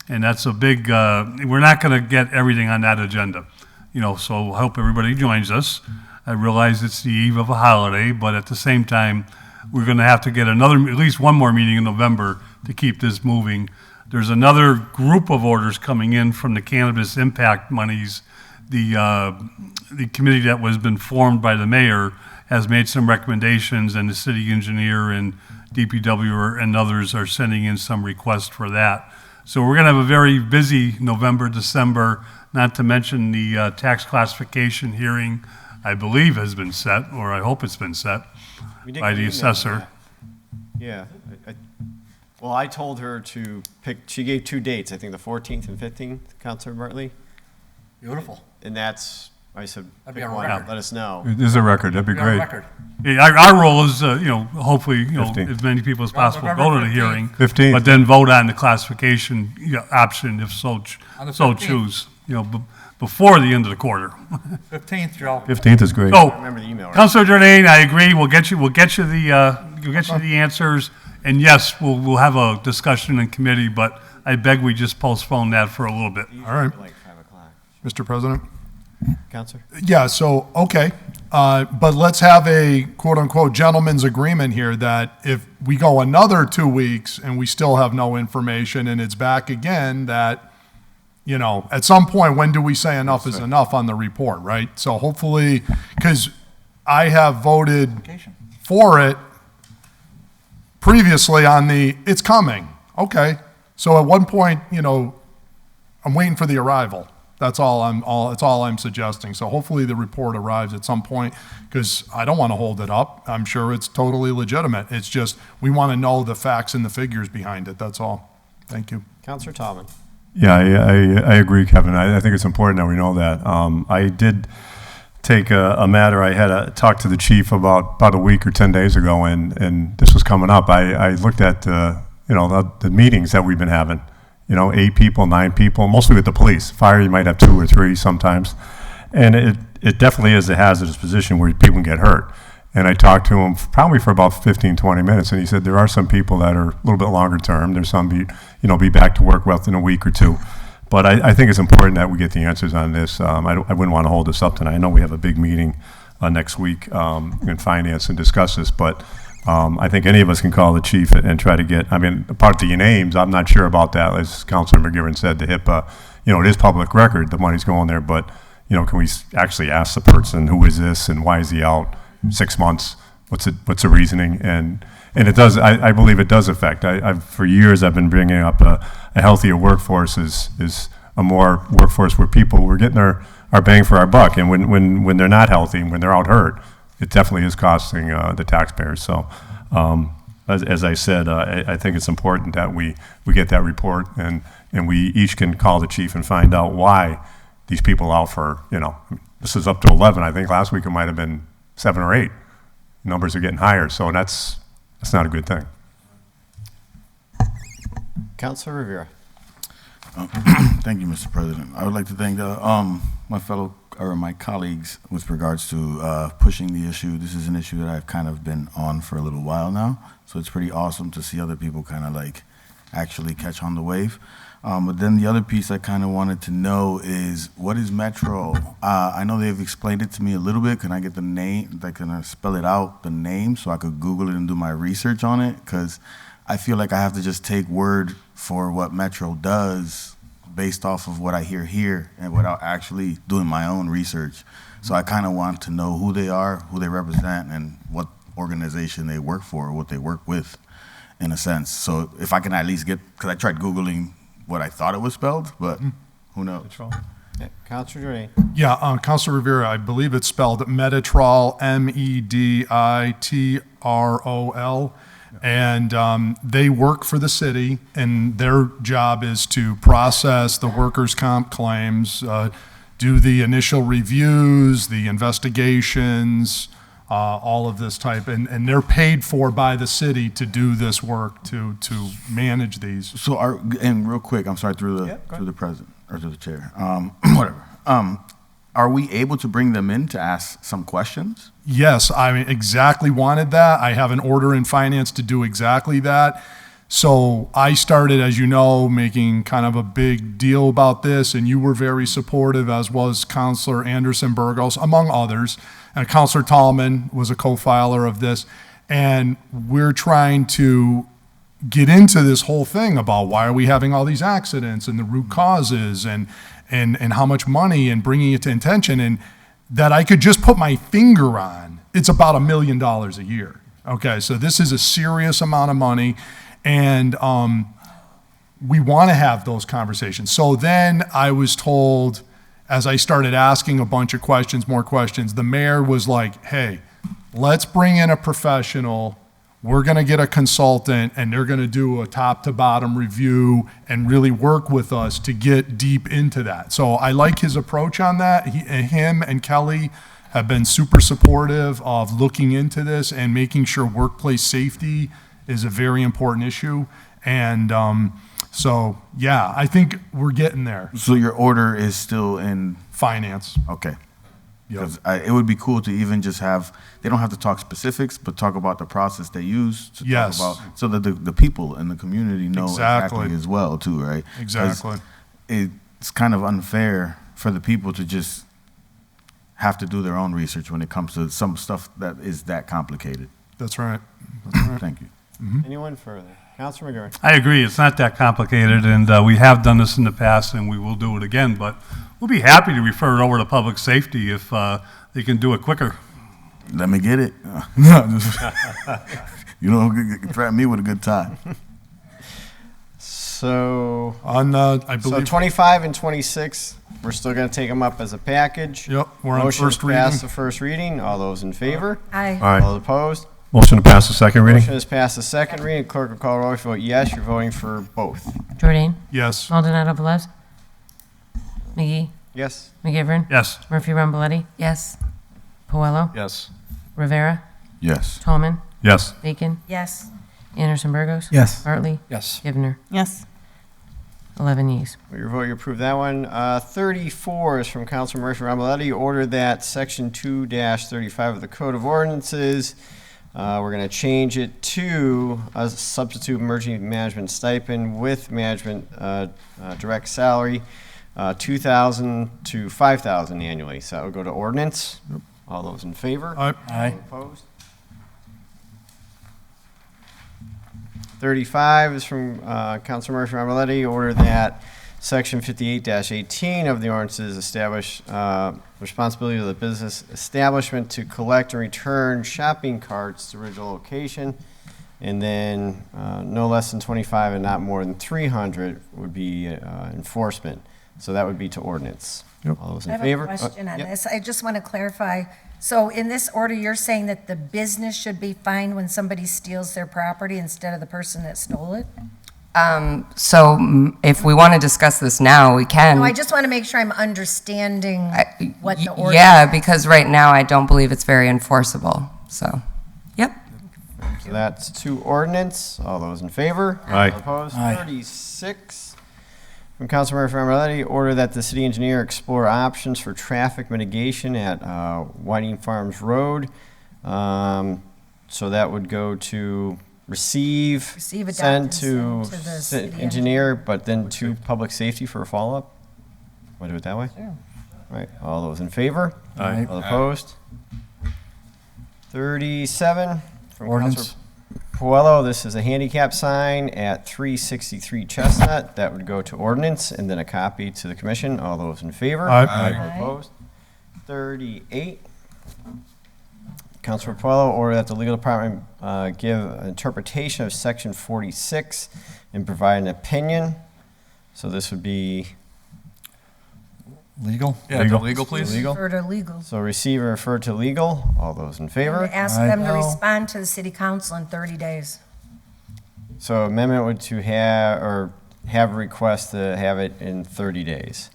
And that's a big, we're not going to get everything on that agenda. You know, so I hope everybody joins us. I realize it's the eve of a holiday, but at the same time, we're going to have to get at least one more meeting in November to keep this moving. There's another group of orders coming in from the cannabis impact monies. The committee that was been formed by the mayor has made some recommendations, and the city engineer and DPW and others are sending in some requests for that. So we're going to have a very busy November, December, not to mention the tax classification hearing, I believe has been set, or I hope it's been set by the assessor. Yeah. Well, I told her to pick, she gave 2 dates, I think the 14th and 15th, Councilor Bartley. Beautiful. And that's, I said, That'd be pick a one, record. let us know. It is a record, that'd be Be on great. record. Yeah, our role is, you know, hopefully, you know, 15th. as many people as Well, possible go November to the 15th. hearing. 15th. But then vote on the classification option if so On the so 15th. choose, you know, before the end of the quarter. 15th, Joe. 15th is great. So, Remember the email, right? Councilor Jordan, I agree. We'll get you the answers. And yes, we'll have a discussion in committee, but I beg we just postpone that for a little bit. All right, Like 5 o'clock. Mr. President. Counselor? Yeah, so, okay. But let's have a quote-unquote gentleman's agreement here that if we go another 2 weeks and we still have no information and it's back again, that, you know, at some point, when do we say enough is enough on the report, right? So hopefully, because I have voted for it previously on it's coming. Okay. So at one point, you know, I'm waiting for the arrival. That's all I'm suggesting. So hopefully the report arrives at some point, because I don't want to hold it up. I'm sure it's totally legitimate. It's just, we want to know the facts and the figures behind it. That's all. Thank you. Counselor Tallman? Yeah, I agree, Kevin. I think it's important that we know that. I did take a matter I had talked to the chief about a week or 10 days ago, and this was coming up. I looked at you know, the meetings that we've been having, you know, 8 people, 9 people, mostly with the police. Fire, you might have 2 or 3 sometimes. And it definitely is a hazardous position where people can get hurt. And I talked to him probably for about 15, 20 minutes, and he said there are some people that are a little bit longer term. There's some be back to work within a week or 2. But I think it's important that we get the answers on this. I wouldn't want to hold this up tonight. I know we have a big meeting next week in finance and discuss this, but I think any of us can call the chief and try to get, apart the names, I'm not sure about that. As Councilor McGivern said, the HIPAA, it is public record, the money's going there, but, can we actually ask the person, who is this and why is he out 6 months? What's the reasoning? And it does, I believe it does affect. For years, I've been bringing up a healthier workforce is a more workforce where we're getting our bang for our buck. And when they're not healthy, when they're out hurt, it definitely is costing the taxpayers. So, as I said, I think it's important that we get that report and we each can call the chief and find out why these people out for, this is up to 11. I think last week it might have been 7 or 8. Numbers are getting higher, so that's not a good thing. Councilor Rivera. Thank you, Mr. President. I would like to thank my colleagues with regards to pushing the issue. This is an issue that I've kind of been on for a little while now, so it's pretty awesome to see other people kind of like actually catch on the wave. But then the other piece I kind of wanted to know is, what is Metro? I know they've explained it to me a little bit. Can I get the name? Can I spell it out, the name, so I could Google it and do my research on it? Because I feel like I have to just take word for what Metro does based off of what I hear here and without actually doing my own research. So I kind of want to know who they are, who they represent, and what organization they work for, what they work with, in a sense. So if I can at least get, because I tried Googling what I thought it was spelled, but who knows? Yeah, Councilor Jordan. Yeah, Councilor Rivera, I believe it's spelled Meditrol, Meditrol. And they work for the city, and their job is to process the workers' comp claims, do the initial reviews, the investigations, all of this type, and they're paid for by the city to do this work, to manage these. So, and real quick, I'm sorry, through the president or through the chair, whatever. Are we able to bring them in to ask some questions? Yes, I exactly wanted that. I have an order in finance to do exactly that. So I started, as you know, making kind of a big deal about this, and you were very supportive, as was Councilor Anderson Burgos, among others. And Councilor Tallman was a co-filer of this. And we're trying to get into this whole thing about why are we having all these accidents and the root causes and how much money, and bringing it to attention, and that I could just put my finger on. It's about $1 million a year. Okay, so this is a serious amount of money, and we want to have those conversations. So then I was told, as I started asking a bunch of questions, more questions, the mayor was like, hey, let's bring in a professional. We're going to get a consultant, and they're going to do a top-to-bottom review and really work with us to get deep into that. So I like his approach on that. Him and Kelly have been super supportive of looking into this and making sure workplace safety is a very important issue. And so, yeah, I think we're getting there. So your order is still in finance. Okay. Because it would be cool to even just have, they don't have to talk specifics, but talk about the process they use to talk about, so that the people in the community know exactly as well too, right? Exactly. It's kind of unfair for the people to just have to do their own research when it comes to some stuff that is that complicated. That's right. Thank you. Anyone further? Councilor McGivern. I agree, it's not that complicated, and we have done this in the past, and we will do it again, but we'll be happy to refer it over to public safety if they can do it quicker. Let me get it. You don't threaten me with a good time. So, on, I so believe, 25 and 26, we're still going to take them up as a package. Yep, we're on Motion first to pass reading. the first reading. All those in favor? Aye. All right. All opposed? Motion to pass the second reading? Motion is passed the second reading. Clerk will call the roll. If you vote yes, you're voting for both. Jordan. Yes. Maldonado Velez. McGee. Yes. McGivern. Yes. Murphy Ramboletti. Yes. Puello. Yes. Rivera. Yes. Tallman. Yes. Bacon. Yes. Anderson Burgos. Yes. Bartley. Yes. Givner. Yes. 11 yeas. With your vote, you approve that one. 34 is from Councilor Murphy-Ramaletti. Order that Section 2-35 of the Code of Ordinances, we're going to change it to a substitute emergency management stipend with management direct salary, $2,000 to $5,000 annually. So that would go to ordinance. All those in favor? Aye. All opposed? 35 is from Councilor Murphy-Ramaletti. Order that Section 58-18 of the ordinances establish responsibility of the business establishment to collect and return shopping carts to original location, and then no less than 25 and not more than 300 would be enforcement. So that would be to ordinance. All those in I have favor? a question on Yep. this. I just want to clarify. So in this order, you're saying that the business should be fined when somebody steals their property instead of the person that stole it? If we want to discuss this now, we can. No, I just want to make sure I'm understanding what the order. Yeah, because right now I don't believe it's very enforceable. So, yep. So that's to ordinance. All those in favor? Aye. All opposed? 36. From Councilor Murphy-Ramaletti, order that the city engineer explore options for traffic mitigation at Whiting Farms Road. So that would go to receive, Receive, send adopt, to and send to the city engineer, but then to public safety for a follow-up? Want to do it that way? Sure. All right, all those in favor? Aye. All opposed? 37 from Ordinance. Councilor Puello. This is a handicap sign at 363 Chestnut. That would go to ordinance, and then a copy to the commission. All those in favor? Aye. All opposed? 38. Councilor Puello, order that the legal department give an interpretation of section 46 and provide an opinion. So this would be Legal? Yeah, legal, please. legal. Refer to legal. So receive and refer to legal. All those in favor? And ask Aye. them to No. respond to the city council in 30 days. So amendment would to have, or have a request to have it in 30 days.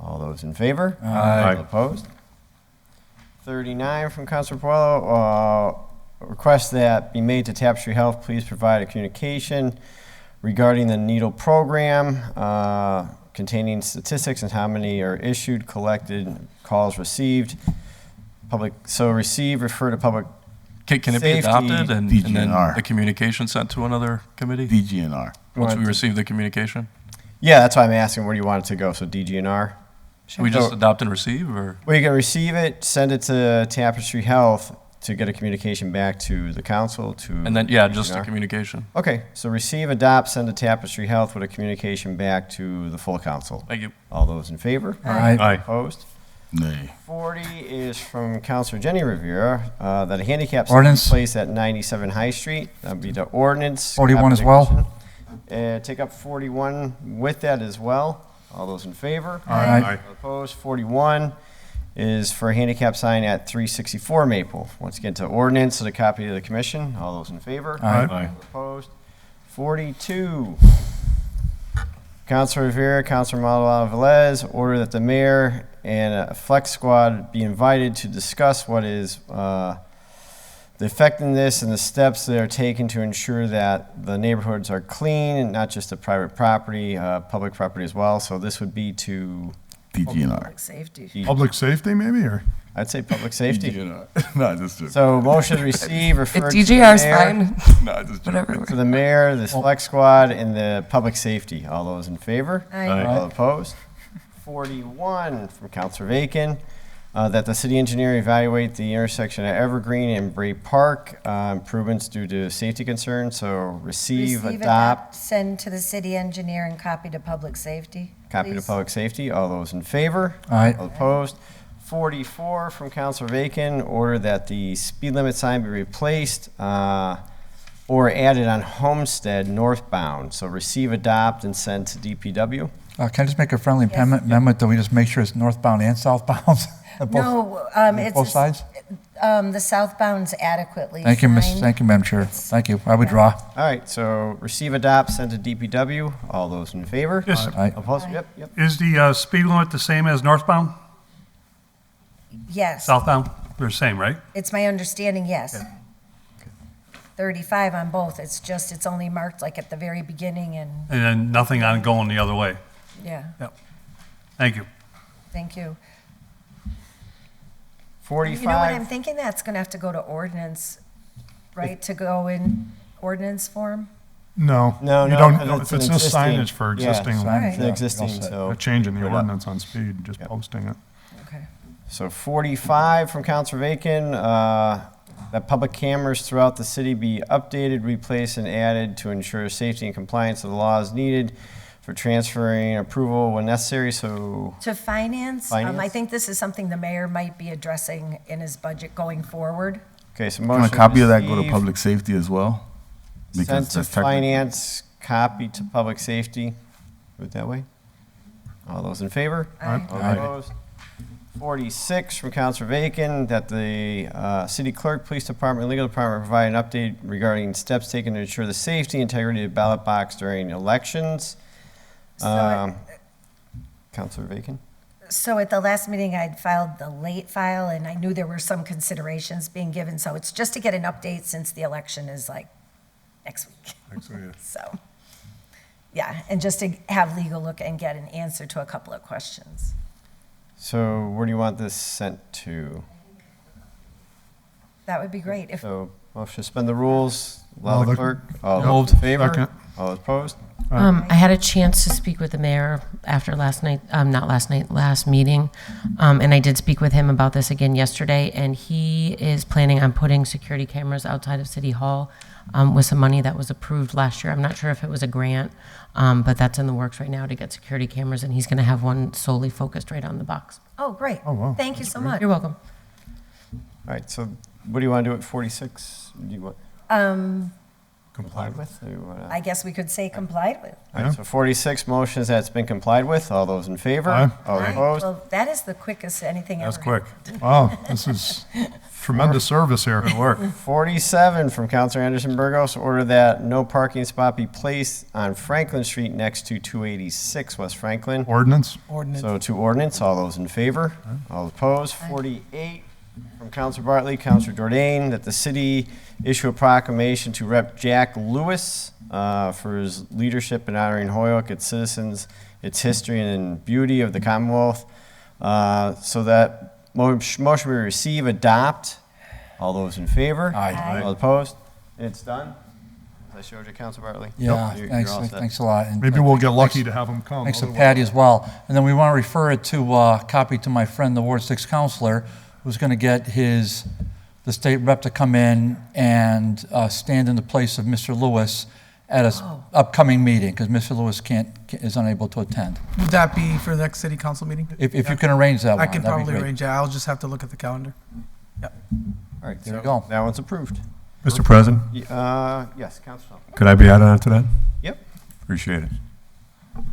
All those in favor? Aye. All opposed? 39 from Councilor Puello, request that be made to Tapestry Health, please provide a communication regarding the needle program, containing statistics and how many are issued, collected, calls received. So receive, refer to public Can it be Safety. adopted and then DGNR. the communication sent to another committee? DGNR. Once we receive the communication? Yeah, that's why I'm asking, where do you want it to go? So DGNR? Should we just So- adopt and receive, or? Well, you can receive it, send it to Tapestry Health to get a communication back to the council, to. And then, yeah, just a DGNR. communication. Okay, so receive, adopt, send to Tapestry Health with a communication back to the full council. Thank you. All those in favor? Aye. Aye. Opposed? Nay. 40 is from Councilor Jenny Rivera, that a handicap sign be Ordinance. placed at 97 High Street. That'd be the ordinance. 41 as well. Take up 41 with that as well. All those in favor? Aye. Opposed? 41 is for a handicap sign at 364 Maple. Once again, to ordinance, to the copy to the commission. All those in favor? Aye. Opposed? 42. Councilor Rivera, Councilor Maldonado Velez, order that the mayor and a flex squad be invited to discuss what is the effectiveness and the steps that are taken to ensure that the neighborhoods are clean and not just the private property, public property as well. So this would be to, DGNR. Public safety. Public safety, maybe, or? I'd say public safety. DGNR. No, just joking. So motion to receive, refer If to the DGR's mayor, fine, No, just joking. whatever. to the mayor, the flex squad, and the public safety. All those in favor? Aye. All opposed? 41 from Councilor Vacan, that the city engineer evaluate the intersection at Evergreen and Bray Park, improvements due to safety concerns. So receive, adopt, Send to the city engineer and copy to public safety. copy to please. public safety. All those in favor? Aye. All opposed? 44 from Councilor Vacan, order that the speed limit sign be replaced or added on Homestead northbound. So receive, adopt, and send to DPW. Can I just make a friendly amendment that we just make sure it's northbound and southbound? At both- No, it's. Both sides? The southbound's adequately Thank you, signed. Thank you, Madam Chair. Thank you. I withdraw. All right, so receive, adopt, send to DPW. All those in favor? Yes. Aye. Opposed? Yep, yep. Is the speed limit the same as northbound, Yes, southbound? They're the same, right? it's my understanding, yes. 35 on both. It's just, it's only marked like at the very beginning and, And then nothing on going the other way. yeah, Thank you. thank you. 45. You know what, I'm thinking that's gonna have to go to ordinance, right, to go in ordinance form? No. No, you no, don't. 'cause no, it's if it's an just existing- signage for yeah, existing. Right. It's an existing, so. A change in the put it up. ordinance on speed, just posting it. Okay. So 45 from Counselor Bacon, that public cameras throughout the city be updated, replaced, and added to ensure safety and compliance of the laws needed for transferring approval when necessary, so, To finance, I Finance? think this is something the mayor might be addressing in his budget going forward. okay, so Can motion a copy of that go to received, public safety as well? Sent Because to that's technically- finance, copy to public safety. Do it that way. All those in favor? Aye. All Aye. opposed? 46 from Counselor Bacon, that the city clerk, police department, legal department provide an update regarding steps taken to ensure the safety and integrity of the ballot box during elections. So Counselor Bacon? So at the last meeting, I'd filed the late file, and I knew there were some considerations being given, so it's just to get an update since the election is like next week. So, yeah, and just to have legal look and get an answer to a couple of questions. So where do you want this sent to? That would be great. If, So motion to suspend the rules, allow Well, the the- clerk. All Moved. those in favor? Second. All those opposed? I had a chance to speak with the mayor after last night, not last night, last meeting. And I did speak with him about this again yesterday, and he is planning on putting security cameras outside of City Hall with some money that was approved last year. I'm not sure if it was a grant, but that's in the works right now to get security cameras, and he's going to have one solely focused right on the box. oh, great. Oh, wow. Thank you so much. You're welcome. All right, so what do you want to do at 46? Do you want complied with? Or you wanna- I guess we could say complied with. All right, so 46 motions that's been complied with. All those in favor? Aye. All Right, opposed? well, that is the quickest anything ever. That's quick. Wow, this is tremendous service here. Good work. 47 from Counselor Anderson Burgos, order that no parking spot be placed on Franklin Street next to 286 West Franklin. Ordinance? Ordinance. So to ordinance, all those in favor? All opposed? 48 from Counselor Bartley, Counselor Jordan, that the city issue a proclamation to Rep. Jack Lewis for his leadership in honoring Holyoke, its citizens, its history and beauty of the Commonwealth. So that motion we receive, adopt. All those in favor? Aye. All opposed? It's done? As I showed you, Counselor Bartley? Yeah, You're thanks, all set. thanks a lot. And Maybe we'll get lucky to have them come. thanks to Otherwise- Patty as well. And then we want to refer it to, copy to my friend, the Ward 6 counselor, who's going to get the state rep to come in and stand in the place of Mr. Lewis at a upcoming meeting, because Mr. Lewis is unable to attend. Would that be for the next city council meeting? If you can arrange that I one, can that'd be probably great. arrange it. I'll just have to look at the calendar. All right, There you so go. that one's approved. Mr. President, Yes, Counselor. could I be added onto that? Yep. Appreciate it.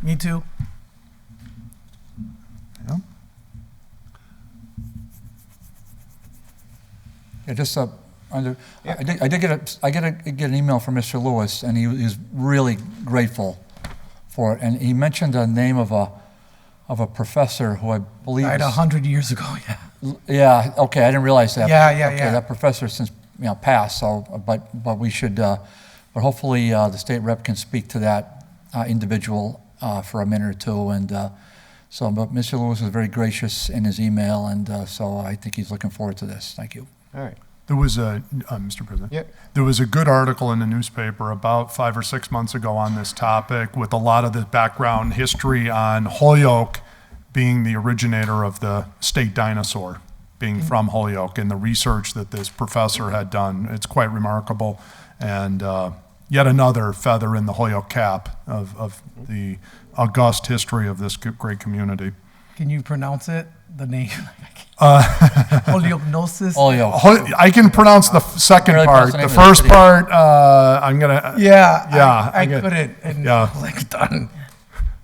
Me too. Yeah. Yeah, just I did get an email from Mr. Lewis, and he was really grateful for it. And he mentioned the name of a professor who I believe Died is- 100 years ago, yeah. Yeah, okay, I didn't realize that. Yeah, Okay, yeah. that professor since, passed, so, but we should, but hopefully the state rep can speak to that individual for a minute or two, and but Mr. Lewis was very gracious in his email, and so I think he's looking forward to this. Thank you. All right. There was Mr. President. Yep. There was a good article in the newspaper about 5 or 6 months ago on this topic with a lot of the background history on Holyoke being the originator of the state dinosaur, being from Holyoke, and the research that this professor had done. It's quite remarkable. And yet another feather in the Holyoke cap of the august history of this great community. Can you pronounce it? The name? Holyoke-nosis? Holyoke. I can pronounce the second Really part. pronounce the The name of the first city. part, I'm gonna. Yeah, I get- couldn't. And yeah. clicked on.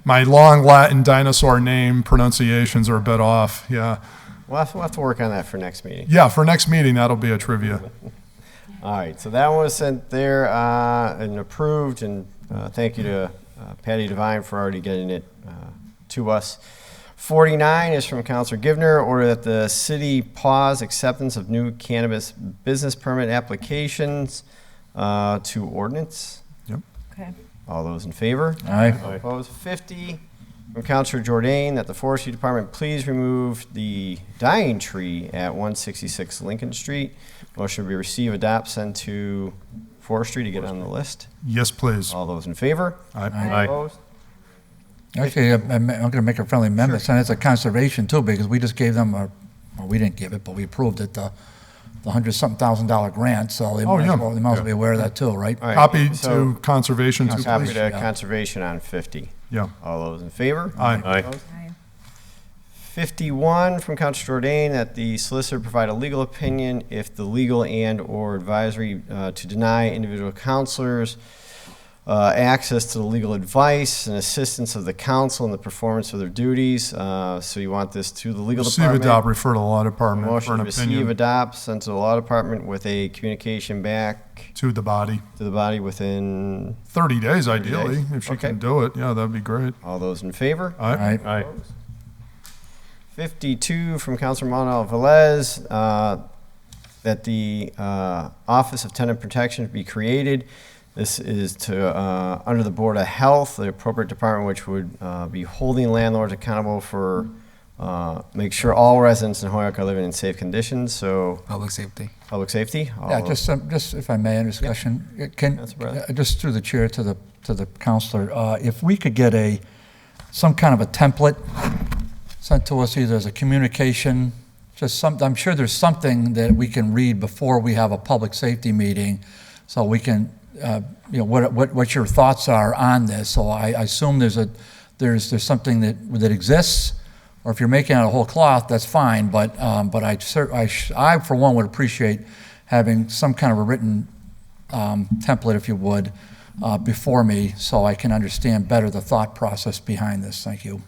My long Latin dinosaur name pronunciations are a bit off. Yeah. We'll have to work on that for next meeting. Yeah, for next meeting, that'll be a trivia. All right, so that one was sent there and approved, and thank you to Patty Devine for already getting it to us. 49 is from Counselor Givner, order that the city pause acceptance of new cannabis business permit applications to ordinance. Yep. Okay. All those in favor? Aye. All opposed? 50 from Counselor Jordan, that the Forestry Department please remove the dying tree at 166 Lincoln Street. Motion to be receive, adopt, send to Forestry to get on the list. Yes, please. All those in favor? Aye. Opposed? Actually, I'm going to make a friendly amendment, send it to conservation too, because we just gave them well, we didn't give it, but we approved it, the $100-something grant, so they might as well be aware of that too, right? All right, Copy so to conservation too, copy please. to conservation on 50. Yeah. All those in favor? Aye. Opposed? 51 from Counselor Jordan, that the solicitor provide a legal opinion if the legal and/or advisory to deny individual counselors access to the legal advice and assistance of the council in the performance of their duties. So you want this to the legal Receive, department. adopt, refer to the law department for Motion an to receive, opinion adopt, send to the law department with a communication back to the body. to the body within 30 days, 30 ideally, days. if she Okay. can do it. Yeah, that'd be great. all those in favor. Aye. Aye. 52 from Councilor Manuel Velez, that the Office of Tenant Protection be created. This is to, under the Board of Health, the appropriate department which would be holding landlords accountable for, make sure all residents in Hoyoke are living in safe conditions, so. Public safety. Public safety. all Yeah, of- just if I may, in discussion, can, That's brother. just through the chair to the counselor, if we could get some kind of a template sent to us either as a communication, I'm sure there's something that we can read before we have a public safety meeting, so we can, what your thoughts are on this. So I assume there's something that exists, or if you're making out a whole cloth, that's fine. But I for one would appreciate having some kind of a written template, if you would, before me, so I can understand better the thought process behind this. Thank you.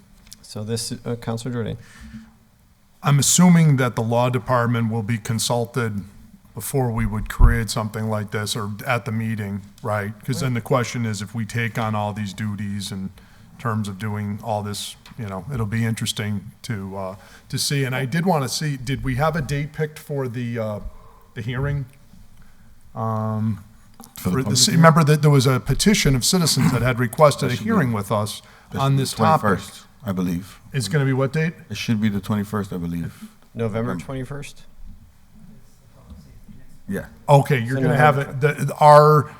So this, Councilor Jordan. I'm assuming that the law department will be consulted before we would create something like this, or at the meeting, right? Because then the question is, if we take on all these duties in terms of doing all this, it'll be interesting to see. And I did want to see, did we have a date picked for the hearing? Remember that there was a petition of citizens that had requested a hearing with us on this topic. 21st, I believe. It's going to be what date? It should be the 21st, I believe. November 21st? Yeah. Okay, you're going to have it, our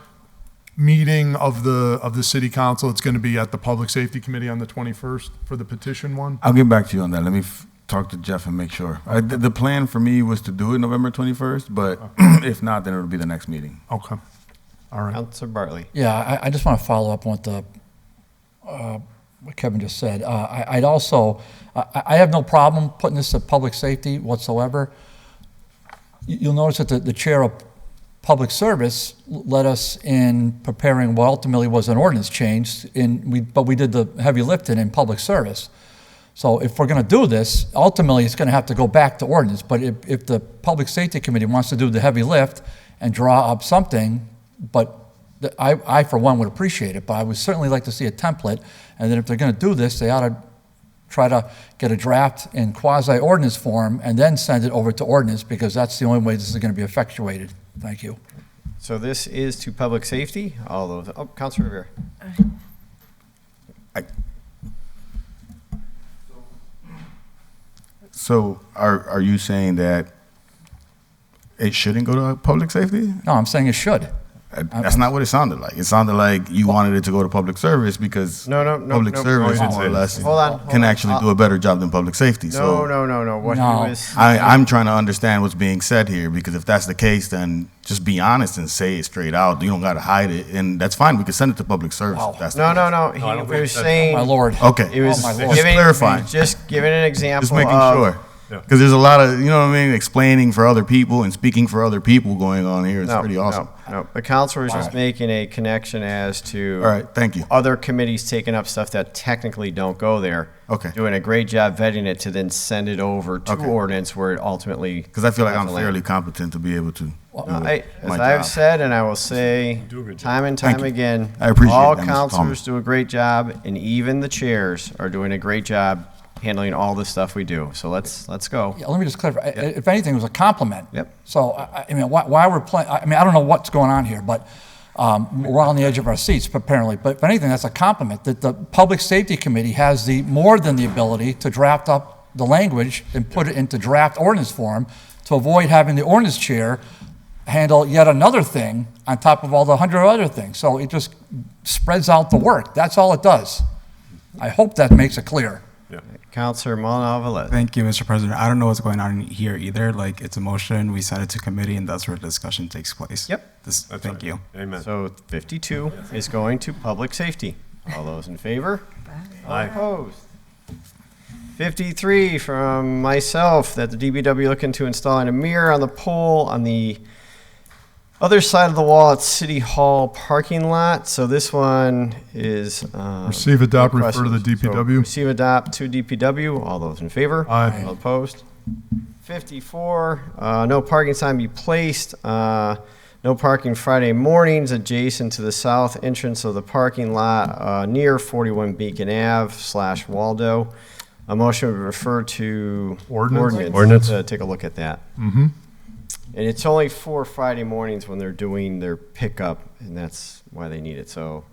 meeting of the city council, it's going to be at the Public Safety Committee on the 21st for the petition one? I'll get back to you on that. Let me talk to Jeff and make sure. The plan for me was to do it November 21st, but if not, then it'll be the next meeting. Okay. All right. Councilor Bartley. Yeah, I just want to follow up on what Kevin just said. I'd also, I have no problem putting this to public safety whatsoever. You'll notice that the chair of public service led us in preparing what ultimately was an ordinance change, but we did the heavy lifting in public service. So if we're going to do this, ultimately it's going to have to go back to ordinance. But if the Public Safety Committee wants to do the heavy lift and draw up something, but I for one would appreciate it, but I would certainly like to see a template. And then if they're going to do this, they ought to try to get a draft in quasi-ordinance form and then send it over to ordinance, because that's the only way this is going to be effectuated. Thank you. So this is to public safety. All those. Oh, Councilor Rivera. So are you saying that it shouldn't go to public safety? No, I'm saying it should. That's not what it sounded like. It sounded like you wanted it to go to public service because public service more or less can actually do a better job than public safety. No. What he was. I'm trying to understand what's being said here, because if that's the case, then just be honest and say it straight out. You don't got to hide it, and that's fine. We can send it to public service. If that's the case. No. He was saying. My lord. Okay. He was my Lord. giving, clarifying. just giving an example. Just making of, sure. Because there's a lot of, explaining for other people and speaking for other people going on here. It's pretty awesome. No. The counselor was just making a connection as to. All right, thank you. Other committees taking up stuff that technically don't go there. Okay. Doing a great job vetting it to then send it over to ordinance where it ultimately. Because I feel like I'm fairly competent to be able to do As my I've job. said, and I will say time and time Thank you. again, I appreciate all that, Mr. counselors Palmer. do a great job, and even the chairs are doing a great job handling all the stuff we do. So let's go. Yeah, let me just clarify. If anything, it was a compliment. Yep. So, I mean, why we're playing, I mean, I don't know what's going on here, but we're on the edge of our seats, apparently. But if anything, that's a compliment, that the Public Safety Committee has more than the ability to draft up the language and put it into draft ordinance form to avoid having the ordinance chair handle yet another thing on top of all the 100 other things. So it just spreads out the work. That's all it does. I hope that makes it clear. Councilor Maldonado-Velez. Thank you, Mr. President. I don't know what's going on here either. Like, it's a motion, we send it to committee, and that's where the discussion takes place. Yep. Thank you. Amen. So 52 is going to public safety. All those in favor? Aye. Opposed? 53 from myself, that the DPW looking to install a mirror on the pole on the other side of the wall at City Hall parking lot. So this one is Receive, adopt, refer to the DPW. Receive, adopt to DPW. All those in favor? Aye. All opposed? 54, no parking sign be placed. No parking Friday mornings adjacent to the south entrance of the parking lot near 41 Beacon Ave / Waldo. A motion would refer to Ordinance. to take a look at that. Mm-hmm. And it's only for Friday mornings when they're doing their pickup, and that's why they need it. So,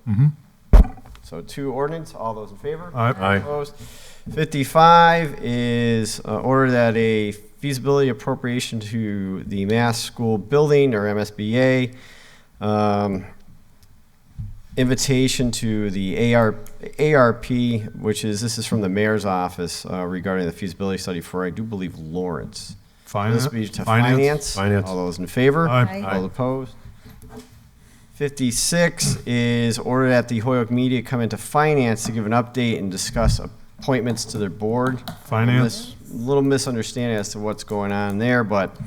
so 2 ordinance. All those in favor? Aye. Opposed? 55 is order that a feasibility appropriation to the Mass School Building, or MSBA, invitation to the ARP, this is from the mayor's office regarding the feasibility study for, I do believe, Lawrence. Finance. This be to finance. All those in favor? Aye. All opposed? 56 is order that the Holyoke Media come into finance to give an update and discuss appointments to their board. Finance. A little misunderstanding as to what's going on there, but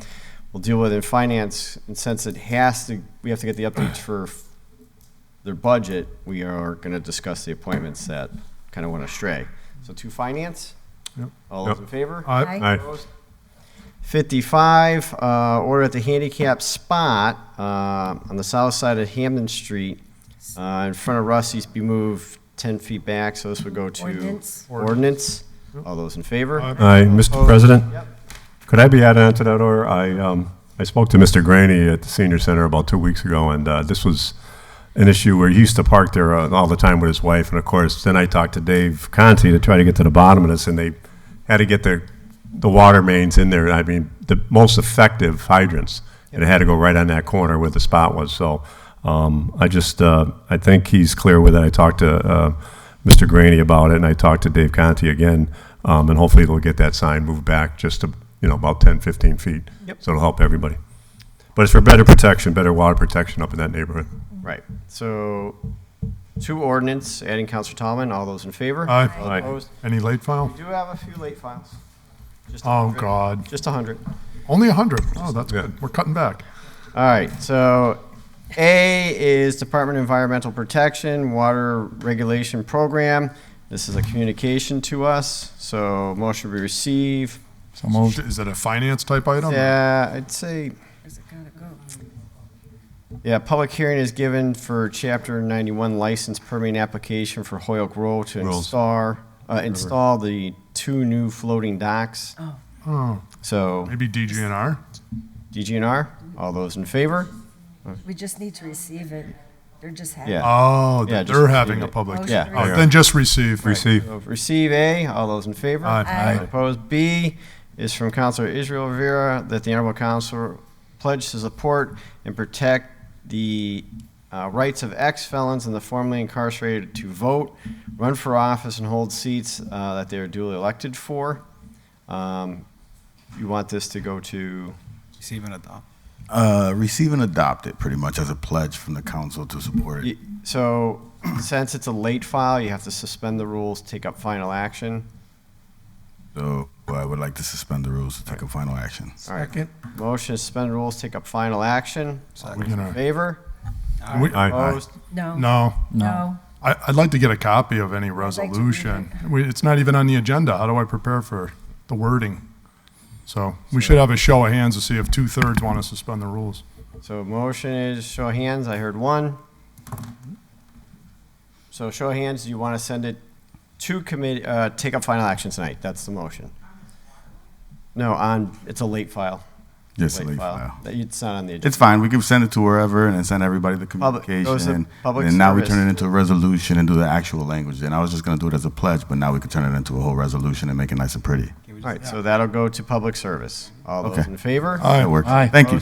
we'll deal with it in finance. And since we have to get the updates for their budget, we are going to discuss the appointments that kind of went astray. So to finance. Yep. All those in favor? Aye. Opposed? 55, order at the handicap spot on the south side of Hamden Street in front of Rusty's be moved 10 feet back, so this would go to ordinance. All those in favor? Aye. Mr. Opposed? President, Yep. could I be added on to that order? I spoke to Mr. Graney at the senior center about 2 weeks ago, and this was an issue where he used to park there all the time with his wife, and of course, then I talked to Dave Conti to try to get to the bottom of this, and they had to get the water mains in there. I mean, the most effective hydrants, and it had to go right on that corner where the spot was. So I think he's clear with it. I talked to Mr. Graney about it, and I talked to Dave Conti again, and hopefully they'll get that sign moved back just to, about 10, 15 feet. Yep. So it'll help everybody. But it's for better protection, better water protection up in that neighborhood. Right. So 2 ordinance, adding Counselor Tallman. All those in favor? Aye. All Aye. opposed? Any late file? We do have a few late files. Just Oh, 100. God. Just 100. Only 100. Oh, that's Yeah. good. We're cutting back. All right, so A is Department of Environmental Protection Water Regulation Program. This is a communication to us, so motion we receive. So moved. Is it a finance type item? Yeah, I'd say, yeah, public hearing is given for Chapter 91 license permitting application for Holyoke Road to install the 2 new floating docks. Oh, So maybe DGNR? DGNR, all those in favor? We just need to receive it. They're just happy. Yeah. Oh, Yeah, just they're having receive a it. public. Motion Yeah. to Oh, receive. then just receive. Receive. So receive A, all those in favor? Aye. Aye. Opposed. B is from Councilor Israel Rivera, that the Honorable Council pledge to support and protect the rights of ex-felons and the formerly incarcerated to vote, run for office, and hold seats that they are duly elected for. You want this to go to, Receive and adopt. Receive and adopt it pretty much as a pledge from the council to support it. so since it's a late file, you have to suspend the rules, take up final action. So I would like to suspend the rules to take a final action. All right. Second. Motion to suspend rules, take up final action. We're gonna- Favor? We- Aye. Opposed? No. No. No. I'd like to get a copy of any like to read resolution. It's not even on the agenda. How do I prepare for the wording? So we should have a show of hands to see if 2/3 want to suspend the rules. So motion is show of hands. I heard 1. So show of hands, do you want to send it to committee, take up final action tonight. That's the motion. No, it's a late file. Yes, a late file. It's not on the agenda. It's fine. We can send it to wherever and then send everybody the communication. goes to public and now we service. turn it into a resolution and do the actual language. And I was just going to do it as a pledge, but now we can turn it into a whole resolution and make it nice and pretty. All right, so that'll go to public service. All those Okay. in favor? That works. Aye. Thank you.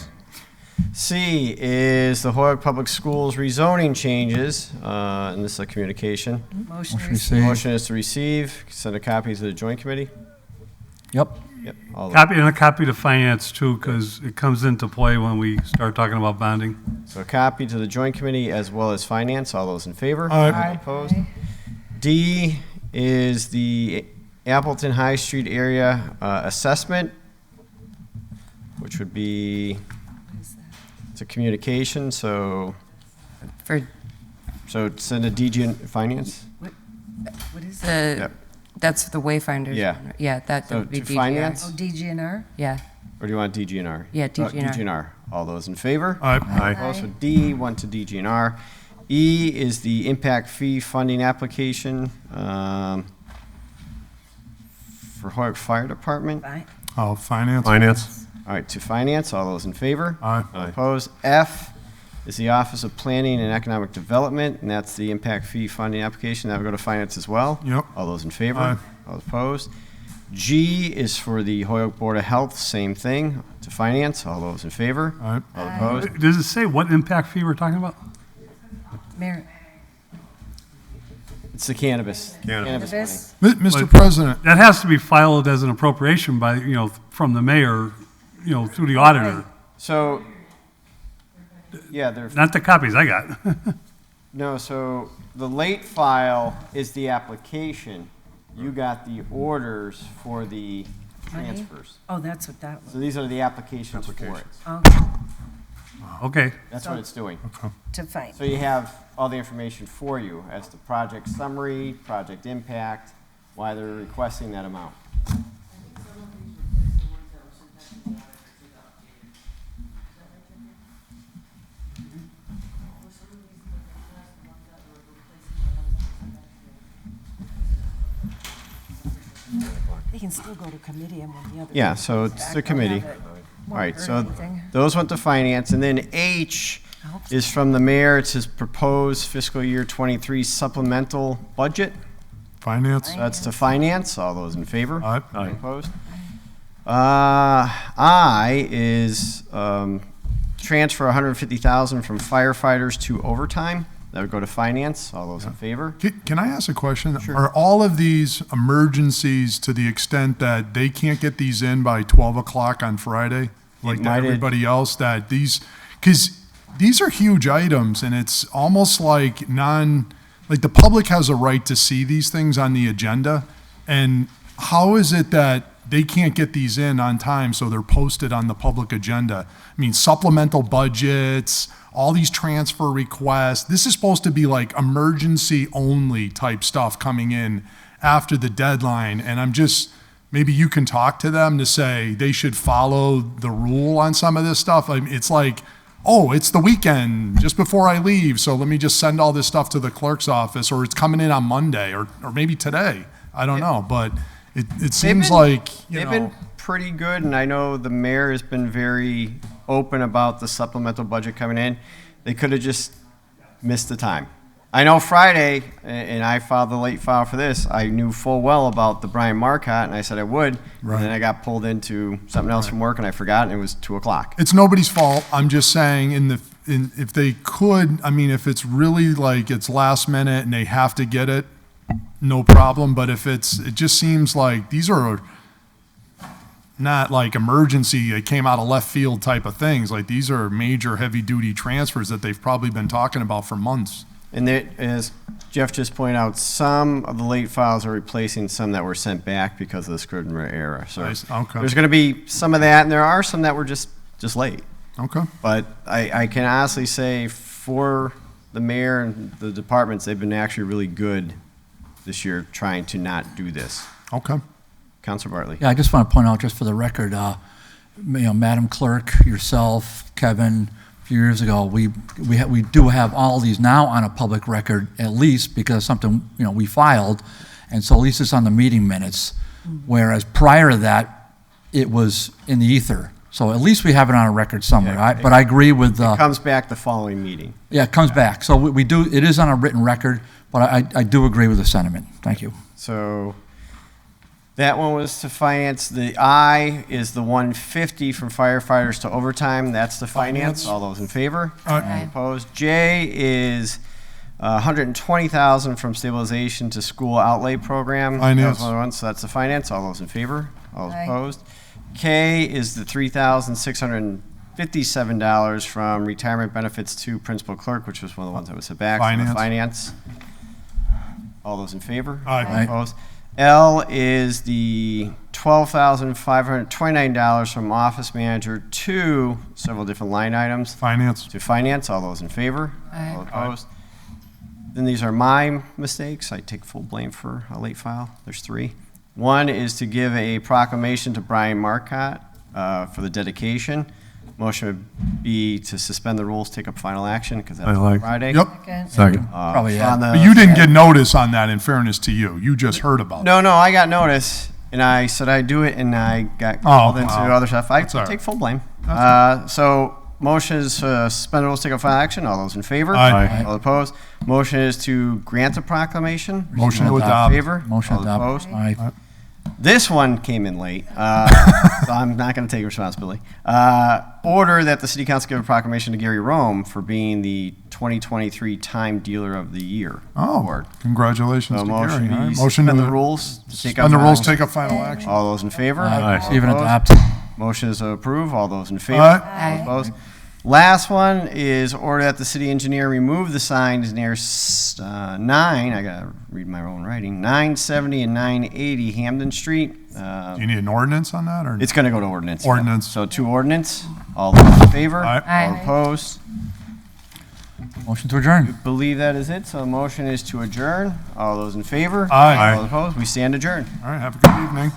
C is the Hoyok Public Schools rezoning changes, and this is a communication. Motion Motion received. received. Motion is to receive, send a copy to the joint committee. Yep. Yep. All Copy and a copy to finance too, because it comes into play when we start talking about bonding. So a copy to the joint committee as well as finance. All those in favor? Aye. Opposed? D is the Appleton High Street area assessment, which would be, it's a communication, so For send a DG in finance? what is Yep. the, that's the Wayfinders. Yeah. Yeah, that So would be to DGS. finance? Oh, DGNR? Yeah. Or do you want DGNR? Yeah, DGNR. DGNR. All those in favor? Aye. Opposed? So D, one to DGNR. E is the impact fee funding application for Hoyok Fire Department. Fine. Oh, finance? Finance? All right, to finance, all those in favor? Aye. Opposed? F is the Office of Planning and Economic Development, and that's the impact fee funding application. That would go to finance as well. Yep. All those in favor? Aye. All opposed? G is for the Hoyok Board of Health, same thing, to finance. All those in favor? Aye. All opposed? Does it say what impact fee we're talking about? Mayor, It's the cannabis. Cannabis. this, Mr. President, That has to be filed as an appropriation by, from the mayor, through the auditor. So, yeah, they're, Not the copies I got. no, so the late file is the application. You got the orders for the transfers. oh, that's what that So was. these are the applications for it. Okay, Okay. That's what it's doing. to find. So you have all the information for you as to project summary, project impact, why they're requesting that amount. They can still go to committee and when the other. Yeah, so it's the Back, don't committee. have it. All right, Won't so hurt anything. those went to finance, and then H is from the mayor. It's his proposed fiscal year '23 supplemental budget. finance? So that's to finance. All those in favor? Aye. Any opposed? I is transfer 150,000 from firefighters to overtime. That would go to finance. All those in favor? Can I ask a question? Are all of these emergencies to the extent that they can't get these in by 12 o'clock on Friday? Like might- everybody else, that these, because these are huge items and it's almost like like the public has a right to see these things on the agenda. And how is it that they can't get these in on time so they're posted on the public agenda? I mean, supplemental budgets, all these transfer requests. This is supposed to be like emergency only type stuff coming in after the deadline. And maybe you can talk to them to say they should follow the rule on some of this stuff. I mean, it's like, oh, it's the weekend just before I leave, so let me just send all this stuff to the clerk's office, or it's coming in on Monday, or maybe today. I don't know, but it seems like, They've been pretty good, and I know the mayor has been very open about the supplemental budget coming in. They could have just missed the time. I know Friday, and I filed the late file for this, I knew full well about the Brian Marcotte, and I said I would. Right. And then I got pulled into something else from work, and I forgot, and it was 2 o'clock. It's nobody's fault. I'm just saying if they could, I mean, if it's really like it's last minute and they have to get it, no problem. But if it just seems like these are not like emergency, it came out of left field type of things. Like these are major heavy duty transfers that they've probably been talking about for months. And as Jeff just pointed out, some of the late files are replacing some that were sent back because of the Scrivener error. So Nice. Okay. there's going to be some of that, and there are some that were just late. Okay. But I can honestly say for the mayor and the departments, they've been actually really good this year trying to not do this. Okay. Counselor Bartley. Yeah, I just want to point out, just for the record, Madam Clerk, yourself, Kevin, a few years ago, we do have all these now on a public record, at least because something we filed, And so at least it's on the meeting minutes, whereas prior to that, it was in the ether. So at least we have it on a record somewhere. But I agree with, It comes back the following meeting. yeah, it comes back. So we do, it is on a written record, but I do agree with the sentiment. Thank you. So that one was to finance. The I is the 150 from firefighters to overtime. That's the finance. All those in favor? Aye. Opposed? J is 120,000 from stabilization to school outlay program. Finance. That was another one, so that's the finance. All those in favor? All those Aye. opposed? K is the $3,657 from retirement benefits to principal clerk, which was one of the ones that was set back. So the Finance. finance. All those in favor? Aye. Aye. Opposed? L is the $12,529 from office manager to several different line items Finance. to finance. All those in favor? Aye. All opposed? Then these are my mistakes. I take full blame for a late file. There's 3. One is to give a proclamation to Brian Marcotte for the dedication. Motion would be to suspend the rules, take up final action, because that's I like- Friday. Yep. Second. Probably, yeah. On the- But you didn't get notice on that, in fairness to you. You just heard about it. No, I got notice, and I said I'd do it, and I got Oh, called into wow. other stuff. I That's all right. take full blame. So motion is to suspend the rules, take up final action. All those in favor? Aye. All opposed? Motion is to grant a proclamation. Motion to All in adopt. favor? Motion All adopt. opposed? Aye. This one came in late, so I'm not going to take responsibility. Order that the city council give a proclamation to Gary Rome for being the 2023 Time Dealer of the Year Oh, award. congratulations So to motion Gary. All right. be Motion suspend to the rules. to take up Suspend the rules, final take up final action. action. All those in favor? Aye. All Even opposed? adopt. Motion is to approve. All those in favor? Aye. All opposed? Last one is order that the city engineer remove the signs near 9, I gotta read my own writing, 970 and 980 Hamden Street. Do you need an ordinance on that, or? It's gonna go to ordinance. Ordinance. So 2 ordinance. All those in favor? Aye. All opposed? Motion to adjourn. Believe that is it. So the motion is to adjourn. All those in favor? Aye. All opposed? We stand adjourned. All right, have a good evening.